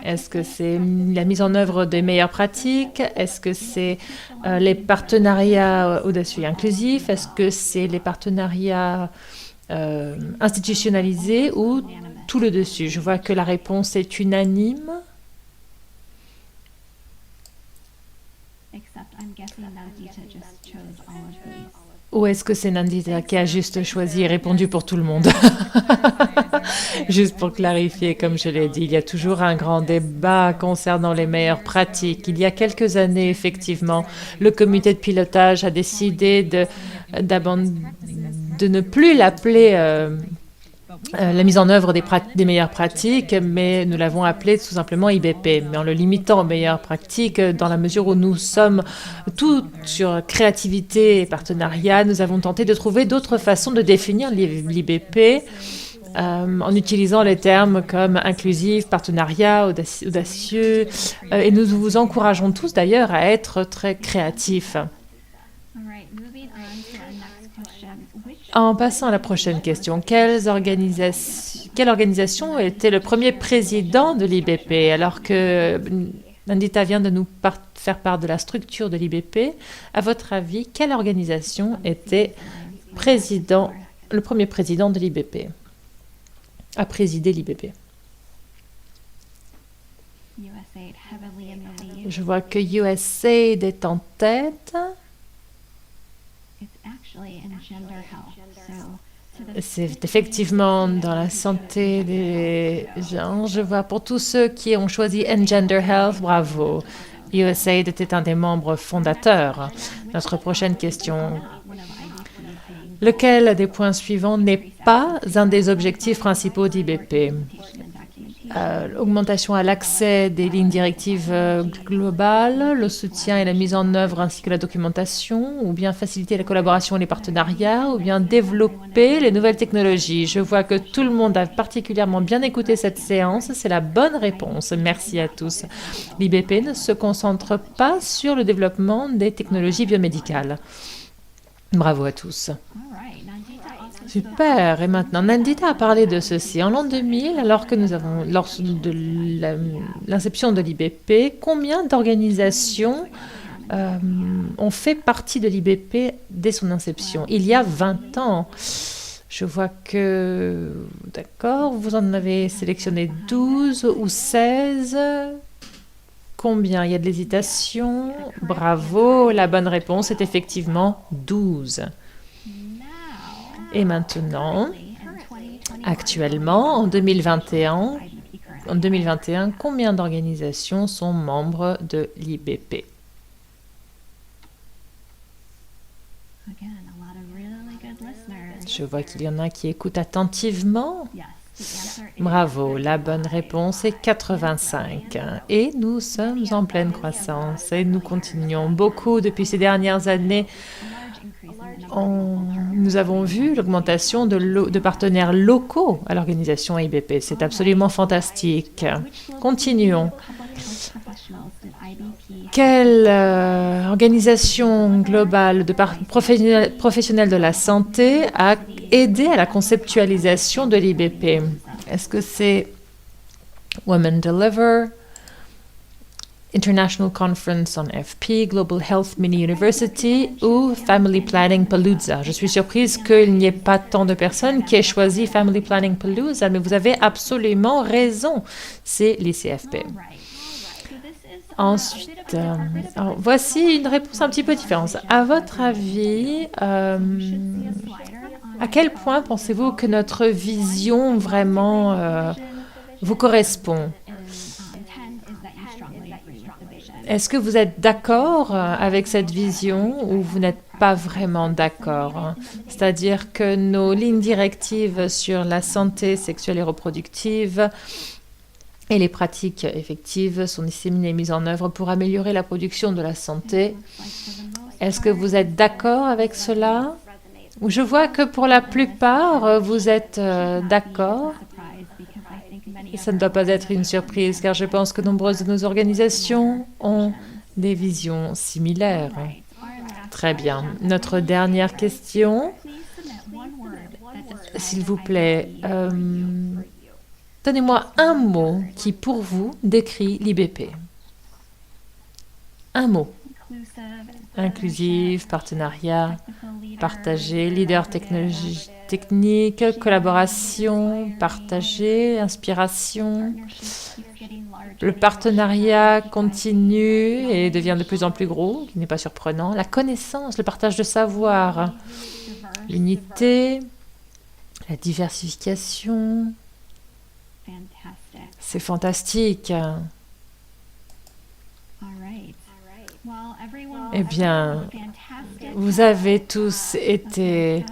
Est-ce que c'est la mise en œuvre des meilleures pratiques? Est-ce que c'est les partenariats audacieux et inclusifs? Est-ce que c'est les partenariats institutionnalisés ou tout le dessus? Je vois que la réponse est unanime. Ou est-ce que c'est Nandita qui a juste choisi et répondu pour tout le monde? Juste pour clarifier, comme je l'ai dit, il y a toujours un grand débat concernant les meilleures pratiques. Il y a quelques années, effectivement, le comité de pilotage a décidé de ne plus l'appeler la mise en œuvre des meilleures pratiques, mais nous l'avons appelé tout simplement IBP, mais en le limitant aux meilleures pratiques, dans la mesure où nous sommes tous sur créativité et partenariat, nous avons tenté de trouver d'autres façons de définir l'IBP en utilisant les termes comme inclusif, partenariat, audacieux, et nous vous encourageons tous d'ailleurs à être très créatifs. En passant à la prochaine question, quelle organisation était le premier président de l'IBP? Alors que Nandita vient de nous faire part de la structure de l'IBP, à votre avis, quelle organisation était le premier président de l'IBP? A présidé l'IBP? Je vois que USAID est en tête. C'est effectivement dans la santé des gens. Je vois pour tous ceux qui ont choisi Engender Health, bravo. USAID était un des membres fondateurs. Notre prochaine question. Lequel des points suivants n'est pas un des objectifs principaux d'IBP? augmentation à l'accès des lignes directives globales, le soutien et la mise en œuvre ainsi que la documentation, ou bien faciliter la collaboration et les partenariats, ou bien développer les nouvelles technologies. Je vois que tout le monde a particulièrement bien écouté cette séance. C'est la bonne réponse. Merci à tous. L'IBP ne se concentre pas sur le développement des technologies biomédicales. Bravo à tous. Super. Et maintenant, Nandita a parlé de ceci. En l'an 2000, lors de l'inception de l'IBP, combien d'organisations ont fait partie de l'IBP dès son inception? Il y a 20 ans. Je vois que, d'accord, vous en avez sélectionné 12 ou 16. Combien? Il y a de l'hésitation. Bravo, la bonne réponse est effectivement 12. Et maintenant, actuellement, en 2021, combien d'organisations sont membres de l'IBP? Je vois qu'il y en a qui écoutent attentivement. Bravo, la bonne réponse est 85. Et nous sommes en pleine croissance et nous continuons beaucoup depuis ces dernières années. Nous avons vu l'augmentation de partenaires locaux à l'organisation IBP. C'est absolument fantastique. Continuons. Quelle organisation globale de professionnels de la santé a aidé à la conceptualisation de l'IBP? Est-ce que c'est Women Deliver, International Conference on FP, Global Health Mini University ou Family Planning Palooza? Je suis surprise qu'il n'y ait pas tant de personnes qui aient choisi Family Planning Palooza, mais vous avez absolument raison, c'est l'ICFP. Ensuite, voici une réponse un petit peu différente. À votre avis, à quel point pensez-vous que notre vision vraiment vous correspond? Est-ce que vous êtes d'accord avec cette vision ou vous n'êtes pas vraiment d'accord? C'est-à-dire que nos lignes directives sur la santé sexuelle et reproductive et les pratiques effectives sont disséminées et mises en œuvre pour améliorer la production de la santé. Est-ce que vous êtes d'accord avec cela? Je vois que pour la plupart, vous êtes d'accord. Et ça ne doit pas être une surprise, car je pense que nombreuses de nos organisations ont des visions similaires. Très bien. Notre dernière question, s'il vous plaît. Donnez-moi un mot qui, pour vous, décrit l'IBP. Un mot. Inclusif, partenariat, partagé, leader technique, collaboration, partagé, inspiration. Le partenariat continue et devient de plus en plus gros, qui n'est pas surprenant. La connaissance, le partage de savoir, l'unité, la diversification. C'est fantastique. Eh bien, vous avez tous été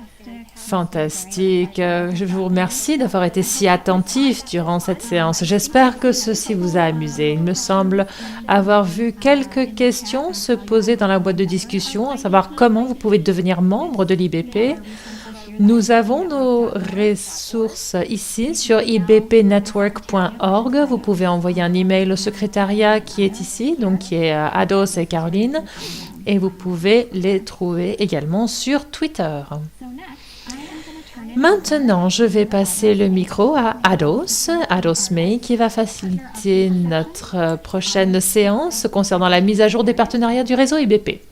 fantastiques. Je vous remercie d'avoir été si attentifs durant cette séance. J'espère que ceci vous a amusé. Il me semble avoir vu quelques questions se poser dans la boîte de discussion, à savoir comment vous pouvez devenir membre de l'IBP. Nous avons nos ressources ici sur ibpnetwork.org. Vous pouvez envoyer un email au secrétariat qui est ici, donc qui est Ados et Caroline. Et vous pouvez les trouver également sur Twitter. Maintenant, je vais passer le micro à Ados May, qui va faciliter notre prochaine séance concernant la mise à jour des partenariats du réseau IBP.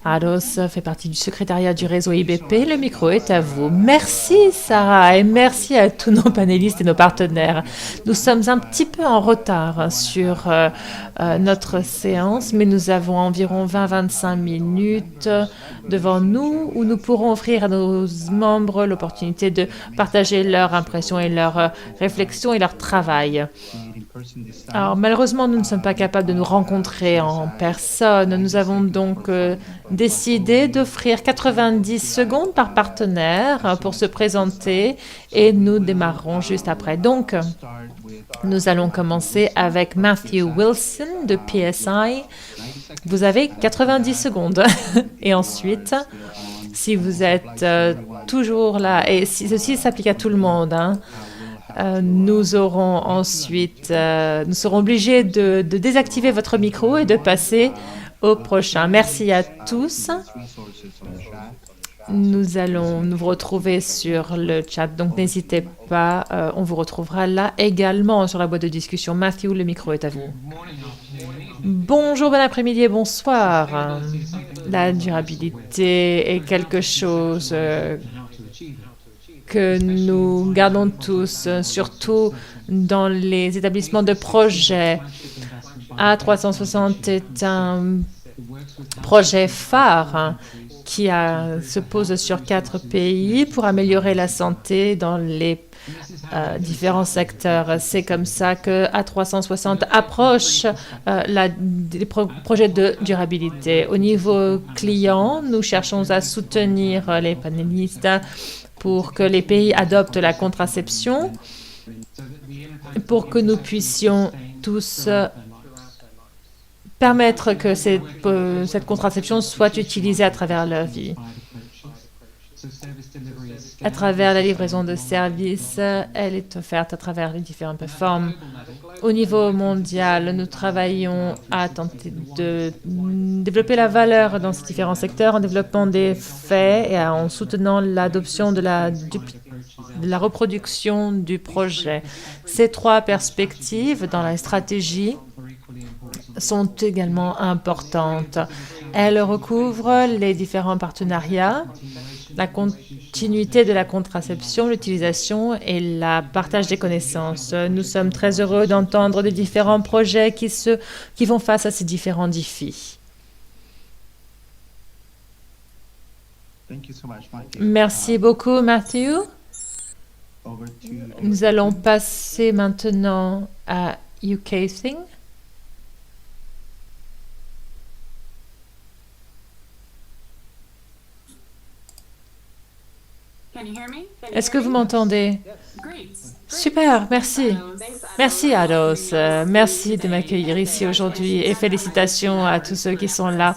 Ados fait partie du secrétariat du réseau IBP. Le micro est à vous. Merci Sarah et merci à tous nos panélistes et nos partenaires. Nous sommes un petit peu en retard sur notre séance, mais nous avons environ 20-25 minutes devant nous où nous pourrons offrir à nos membres l'opportunité de partager leurs impressions et leurs réflexions et leur travail. Alors, malheureusement, nous ne sommes pas capables de nous rencontrer en personne. Nous avons donc décidé d'offrir 90 secondes par partenaire pour se présenter et nous démarrerons juste après. Donc, nous allons commencer avec Matthew Wilson de PSI. Vous avez 90 secondes. Et ensuite, si vous êtes toujours là, et ceci s'applique à tout le monde, nous aurons ensuite, nous serons obligés de désactiver votre micro et de passer au prochain. Merci à tous. Nous allons nous retrouver sur le chat, donc n'hésitez pas, on vous retrouvera là également sur la boîte de discussion. Matthew, le micro est à vous. Bonjour, bon après-midi et bonsoir. La durabilité est quelque chose que nous gardons tous, surtout dans les établissements de projets. A360 est un projet phare qui se pose sur 4 pays pour améliorer la santé dans les différents secteurs. C'est comme ça que A360 approche les projets de durabilité. Au niveau client, nous cherchons à soutenir les panélistes pour que les pays adoptent la contraception, pour que nous puissions tous permettre que cette contraception soit utilisée à travers leur vie. À travers la livraison de services, elle est offerte à travers les différentes plateformes. Au niveau mondial, nous travaillons à tenter de développer la valeur dans ces différents secteurs en développant des faits et en soutenant l'adoption de la reproduction du projet. Ces 3 perspectives dans la stratégie sont également importantes. Elles recouvrent les différents partenariats, la continuité de la contraception, l'utilisation et le partage des connaissances. Nous sommes très heureux d'entendre des différents projets qui font face à ces différents défis. Merci beaucoup, Matthew. Nous allons passer maintenant à UK Thing. Est-ce que vous m'entendez? Super, merci. Merci, Ados. Merci de m'accueillir ici aujourd'hui et félicitations à tous ceux qui sont là.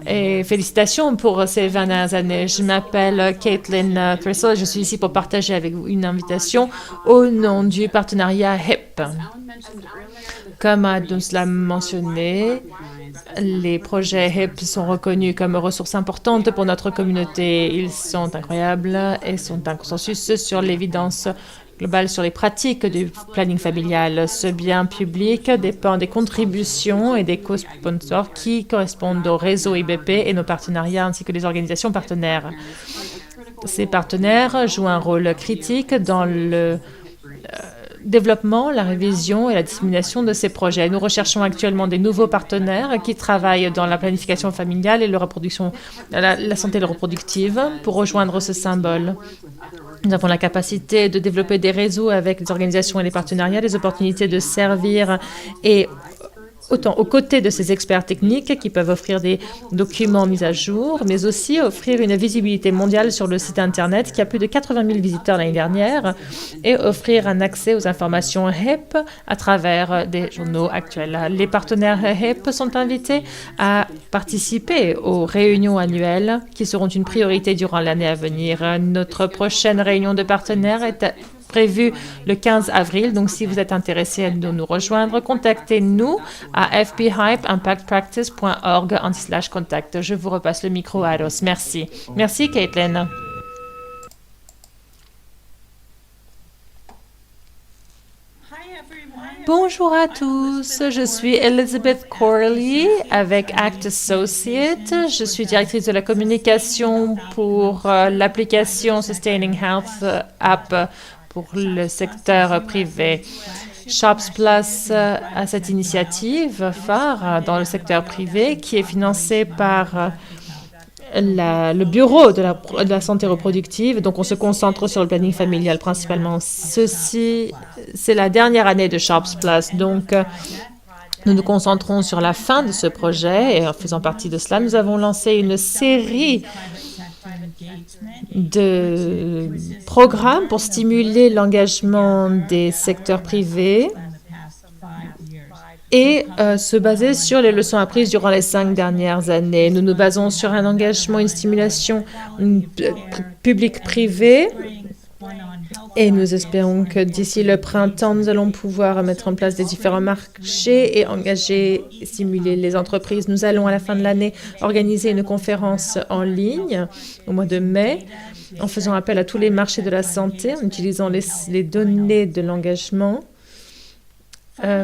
Et félicitations pour ces 20 dernières années. Je m'appelle Caitlin Purcell. Je suis ici pour partager avec vous une invitation au nom du partenariat HIP. Comme Ados l'a mentionné, les projets HIP sont reconnus comme ressources importantes pour notre communauté. Ils sont incroyables et sont un consensus sur l'évidence globale sur les pratiques du planning familial. Ce bien public dépend des contributions et des co-sponsors qui correspondent au réseau IBP et nos partenariats ainsi que les organisations partenaires. Ces partenaires jouent un rôle critique dans le développement, la révision et la dissémination de ces projets. Nous recherchons actuellement des nouveaux partenaires qui travaillent dans la planification familiale et la santé reproductive pour rejoindre ce symbole. Nous avons la capacité de développer des réseaux avec les organisations et les partenariats, des opportunités de servir et autant aux côtés de ces experts techniques qui peuvent offrir des documents mis à jour, mais aussi offrir une visibilité mondiale sur le site Internet qui a plus de 80 000 visiteurs l'année dernière et offrir un accès aux informations HIP à travers des journaux actuels. Les partenaires HIP sont invités à participer aux réunions annuelles qui seront une priorité durant l'année à venir. Notre prochaine réunion de partenaires est prévu le 15 avril. Donc, si vous êtes intéressé de nous rejoindre, contactez-nous à fbhypeimpactpractice.org/contact. Je vous repasse le micro à Ados. Merci. Merci, Caitlin. Bonjour à tous, je suis Elizabeth Corley avec ACT Associates. Je suis directrice de la communication pour l'application Sustaining Health App pour le secteur privé. Shops Plus a cette initiative phare dans le secteur privé qui est financée par le bureau de la santé reproductive. Donc, on se concentre sur le planning familial principalement. Ceci, c'est la dernière année de Sharps Plus. Donc, nous nous concentrons sur la fin de ce projet et en faisant partie de cela, nous avons lancé une série de programmes pour stimuler l'engagement des secteurs privés et se baser sur les leçons apprises durant les 5 dernières années. Nous nous basons sur un engagement, une stimulation publique-privée. Et nous espérons que d'ici le printemps, nous allons pouvoir mettre en place des différents marchés et engager, stimuler les entreprises. Nous allons, à la fin de l'année, organiser une conférence en ligne au mois de mai en faisant appel à tous les marchés de la santé, en utilisant les données de l'engagement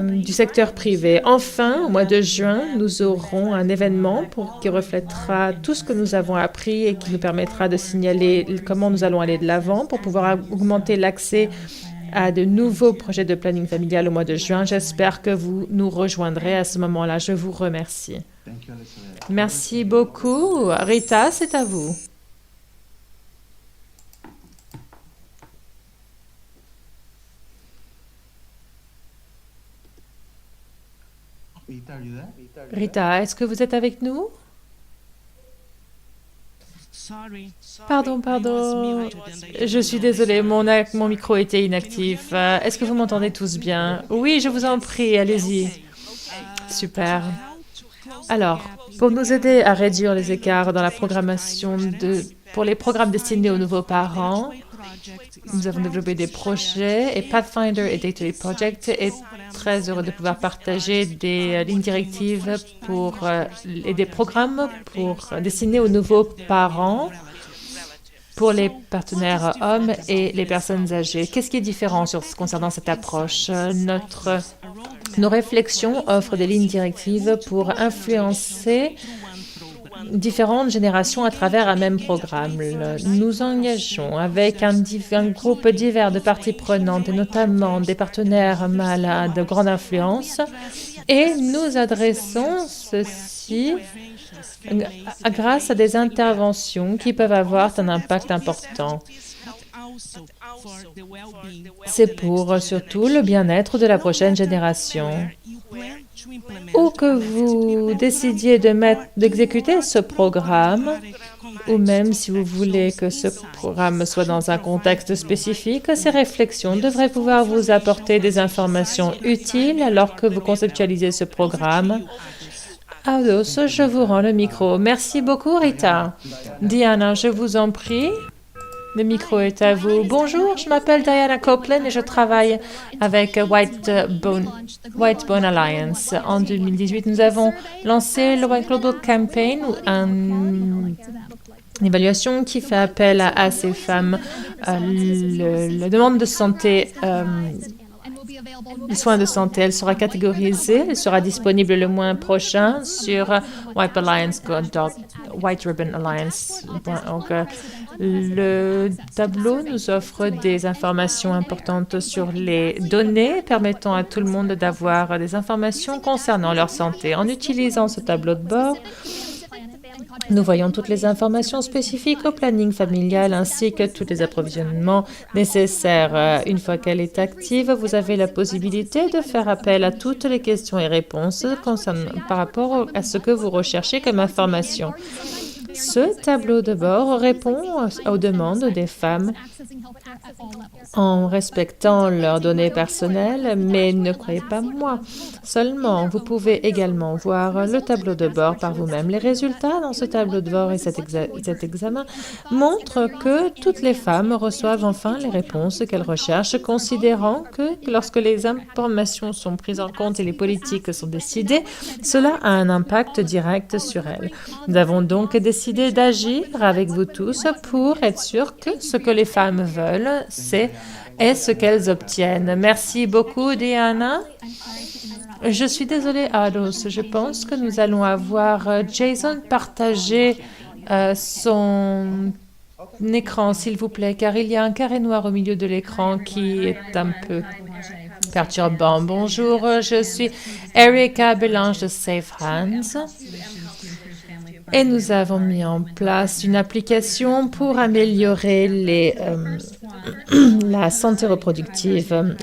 du secteur privé. Enfin, au mois de juin, nous aurons un événement qui reflètera tout ce que nous avons appris et qui nous permettra de signaler comment nous allons aller de l'avant pour pouvoir augmenter l'accès à de nouveaux projets de planning familial au mois de juin. J'espère que vous nous rejoindrez à ce moment-là. Je vous remercie. Merci beaucoup. Rita, c'est à vous. Rita, est-ce que vous êtes avec nous? Pardon. Je suis désolée, mon micro était inactif. Est-ce que vous m'entendez tous bien? Oui, je vous en prie, allez-y. Super. Alors, pour nous aider à réduire les écarts dans la programmation pour les programmes destinés aux nouveaux parents, nous avons développé des projets et Pathfinder et Data Project est très heureux de pouvoir partager des lignes directives et des programmes destinés aux nouveaux parents pour les partenaires hommes et les personnes âgées. Qu'est-ce qui est différent concernant cette approche? Nos réflexions offrent des lignes directives pour influencer différentes générations à travers un même programme. Nous engageons avec un groupe divers de parties prenantes, et notamment des partenaires mâles de grande influence, et nous adressons ceci grâce à des interventions qui peuvent avoir un impact important. C'est pour surtout le bien-être de la prochaine génération. Ou que vous décidiez d'exécuter ce programme, ou même si vous voulez que ce programme soit dans un contexte spécifique, ces réflexions devraient pouvoir vous apporter des informations utiles alors que vous conceptualisez ce programme. Ados, je vous rends le micro. Merci beaucoup, Rita. Diana, je vous en prie. Le micro est à vous. Bonjour, je m'appelle Diana Copeland et je travaille avec Whitebone Alliance. En 2018, nous avons lancé le White Global Campaign, une évaluation qui fait appel à ces femmes. La demande de santé, les soins de santé, elle sera catégorisée, elle sera disponible le mois prochain sur whiteribbonalliance.org. Le tableau nous offre des informations importantes sur les données permettant à tout le monde d'avoir des informations concernant leur santé. En utilisant ce tableau de bord, nous voyons toutes les informations spécifiques au planning familial ainsi que tous les approvisionnements nécessaires. Une fois qu'elle est active, vous avez la possibilité de faire appel à toutes les questions et réponses par rapport à ce que vous recherchez comme information. Ce tableau de bord répond aux demandes des femmes en respectant leurs données personnelles, mais ne croyez pas moi seulement. Vous pouvez également voir le tableau de bord par vous-même. Les résultats dans ce tableau de bord et cet examen montrent que toutes les femmes reçoivent enfin les réponses qu'elles recherchent, considérant que lorsque les informations sont prises en compte et les politiques sont décidées, cela a un impact direct sur elles. Nous avons donc décidé d'agir avec vous tous pour être sûr que ce que les femmes veulent, est ce qu'elles obtiennent. Merci beaucoup, Diana. Je suis désolée, Ados. Je pense que nous allons avoir Jason partager son écran, s'il vous plaît, car il y a un carré noir au milieu de l'écran qui est un peu perturbant. Bonjour, je suis Erika Belange de Safe Hands. Et nous avons mis en place une application pour améliorer la santé reproductive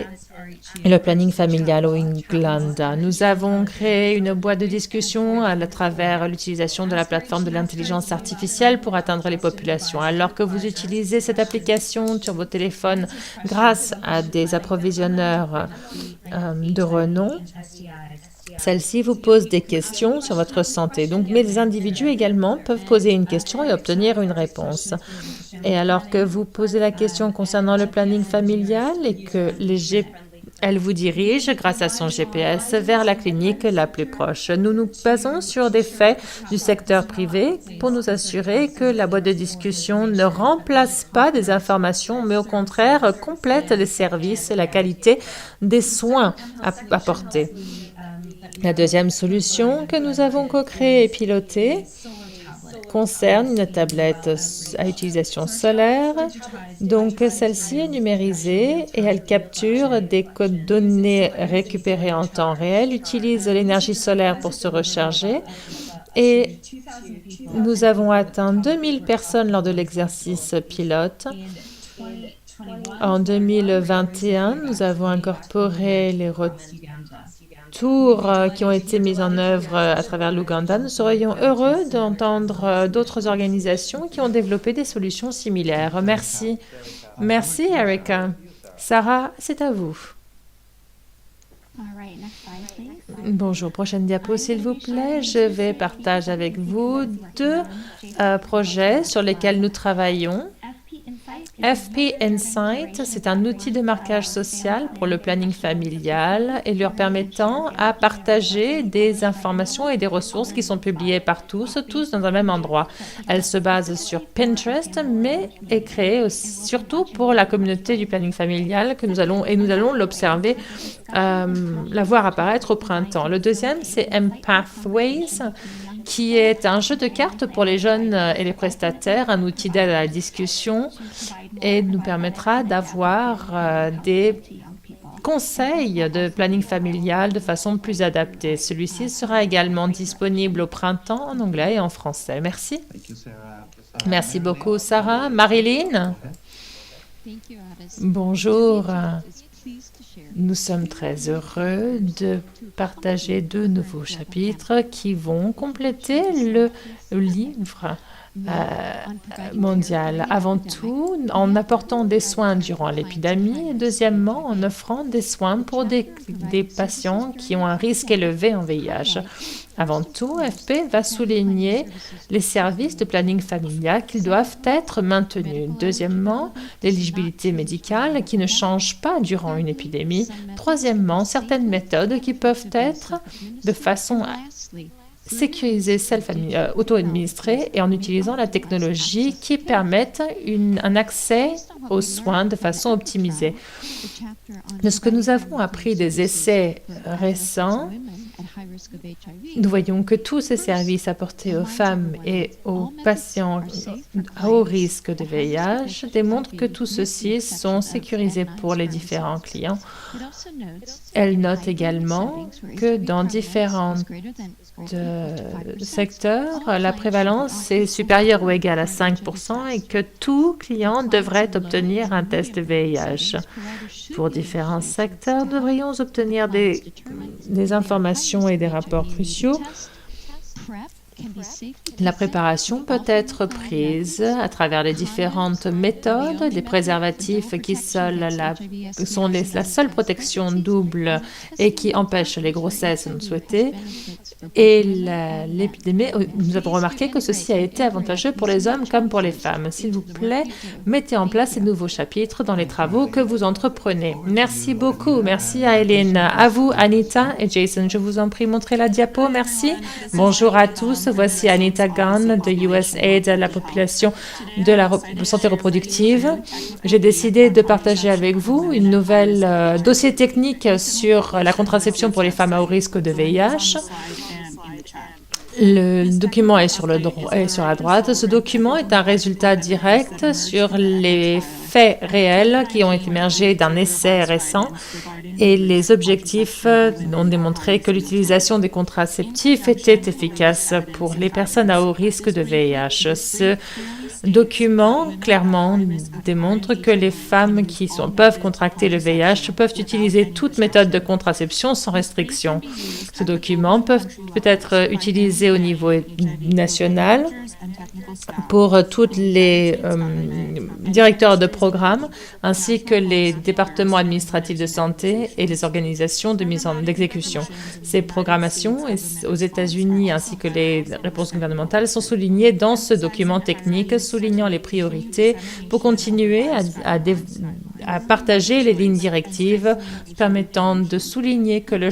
et le planning familial au England. Nous avons créé une boîte de discussion à travers l'utilisation de la plateforme de l'intelligence artificielle pour atteindre les populations. Alors que vous utilisez cette application sur vos téléphones grâce à des approvisionneurs de renom, celle-ci vous pose des questions sur votre santé. Donc, mais les individus également peuvent poser une question et obtenir une réponse. Et alors que vous posez la question concernant le planning familial et que elle vous dirige, grâce à son GPS, vers la clinique la plus proche. Nous nous basons sur des faits du secteur privé pour nous assurer que la boîte de discussion ne remplace pas des informations, mais au contraire complète les services et la qualité des soins apportés. La deuxième solution que nous avons co-créée et pilotée concerne une tablette à utilisation solaire. Donc, celle-ci est numérisée et elle capture des codes données récupérés en temps réel, utilise l'énergie solaire pour se recharger. Et nous avons atteint 2000 personnes lors de l'exercice pilote. En 2021, nous avons incorporé les retours qui ont été mis en œuvre à travers l'Ouganda. Nous serions heureux d'entendre d'autres organisations qui ont développé des solutions similaires. Merci. Merci, Erica. Sarah, c'est à vous. Bonjour, prochaine diapo, s'il vous plaît. Je vais partager avec vous deux projets sur lesquels nous travaillons. FP Insight, c'est un outil de marquage social pour le planning familial et leur permettant à partager des informations et des ressources qui sont publiées par tous dans un même endroit. Elle se base sur Pinterest, mais est créée surtout pour la communauté du planning familial que nous allons l'observer, la voir apparaître au printemps. Le deuxième, c'est Empathways, qui est un jeu de cartes pour les jeunes et les prestataires, un outil d'aide à la discussion et nous permettra d'avoir des conseils de planning familial de façon plus adaptée. Celui-ci sera également disponible au printemps en anglais et en français. Merci. Merci beaucoup, Sarah. Marilyn? Bonjour. Nous sommes très heureux de partager deux nouveaux chapitres qui vont compléter le livre mondial. Avant tout, en apportant des soins durant l'épidémie et deuxièmement, en offrant des soins pour des patients qui ont un risque élevé en VIH. Avant tout, FP va souligner les services de planning familial qui doivent être maintenus. Deuxièmement, l'éligibilité médicale qui ne change pas durant une épidémie. Troisièmement, certaines méthodes qui peuvent être de façon sécurisée, auto-administrée et en utilisant la technologie qui permettent un accès aux soins de façon optimisée. De ce que nous avons appris des essais récents, nous voyons que tous ces services apportés aux femmes et aux patients à haut risque de VIH démontrent que tout ceci sont sécurisés pour les différents clients. Elle note également que dans différents secteurs, la prévalence est supérieure ou égale à 5% et que tout client devrait obtenir un test de VIH. Pour différents secteurs, nous devrions obtenir des informations et des rapports cruciaux. La préparation peut être prise à travers les différentes méthodes, des préservatifs qui sont la seule protection double et qui empêchent les grossesses non souhaitées. Et l'épidémie, nous avons remarqué que ceci a été avantageux pour les hommes comme pour les femmes. S'il vous plaît, mettez en place ces nouveaux chapitres dans les travaux que vous entreprenez. Merci beaucoup. Merci à Hélène. À vous, Anita et Jason. Je vous en prie, montrez la diapo. Merci. Bonjour à tous. Voici Anita Gunn de USAID, la population de la santé reproductive. J'ai décidé de partager avec vous une nouvelle dossier technique sur la contraception pour les femmes à haut risque de VIH. Le document est sur la droite. Ce document est un résultat direct sur les faits réels qui ont émergé d'un essai récent et les objectifs ont démontré que l'utilisation des contraceptifs était efficace pour les personnes à haut risque de VIH. Ce document clairement démontre que les femmes qui peuvent contracter le VIH peuvent utiliser toute méthode de contraception sans restriction. Ce document peut être utilisé au niveau national pour tous les directeurs de programmes ainsi que les départements administratifs de santé et les organisations d'exécution. Ces programmations aux États-Unis ainsi que les réponses gouvernementales sont soulignées dans ce document technique, soulignant les priorités pour continuer à partager les lignes directives permettant de souligner que le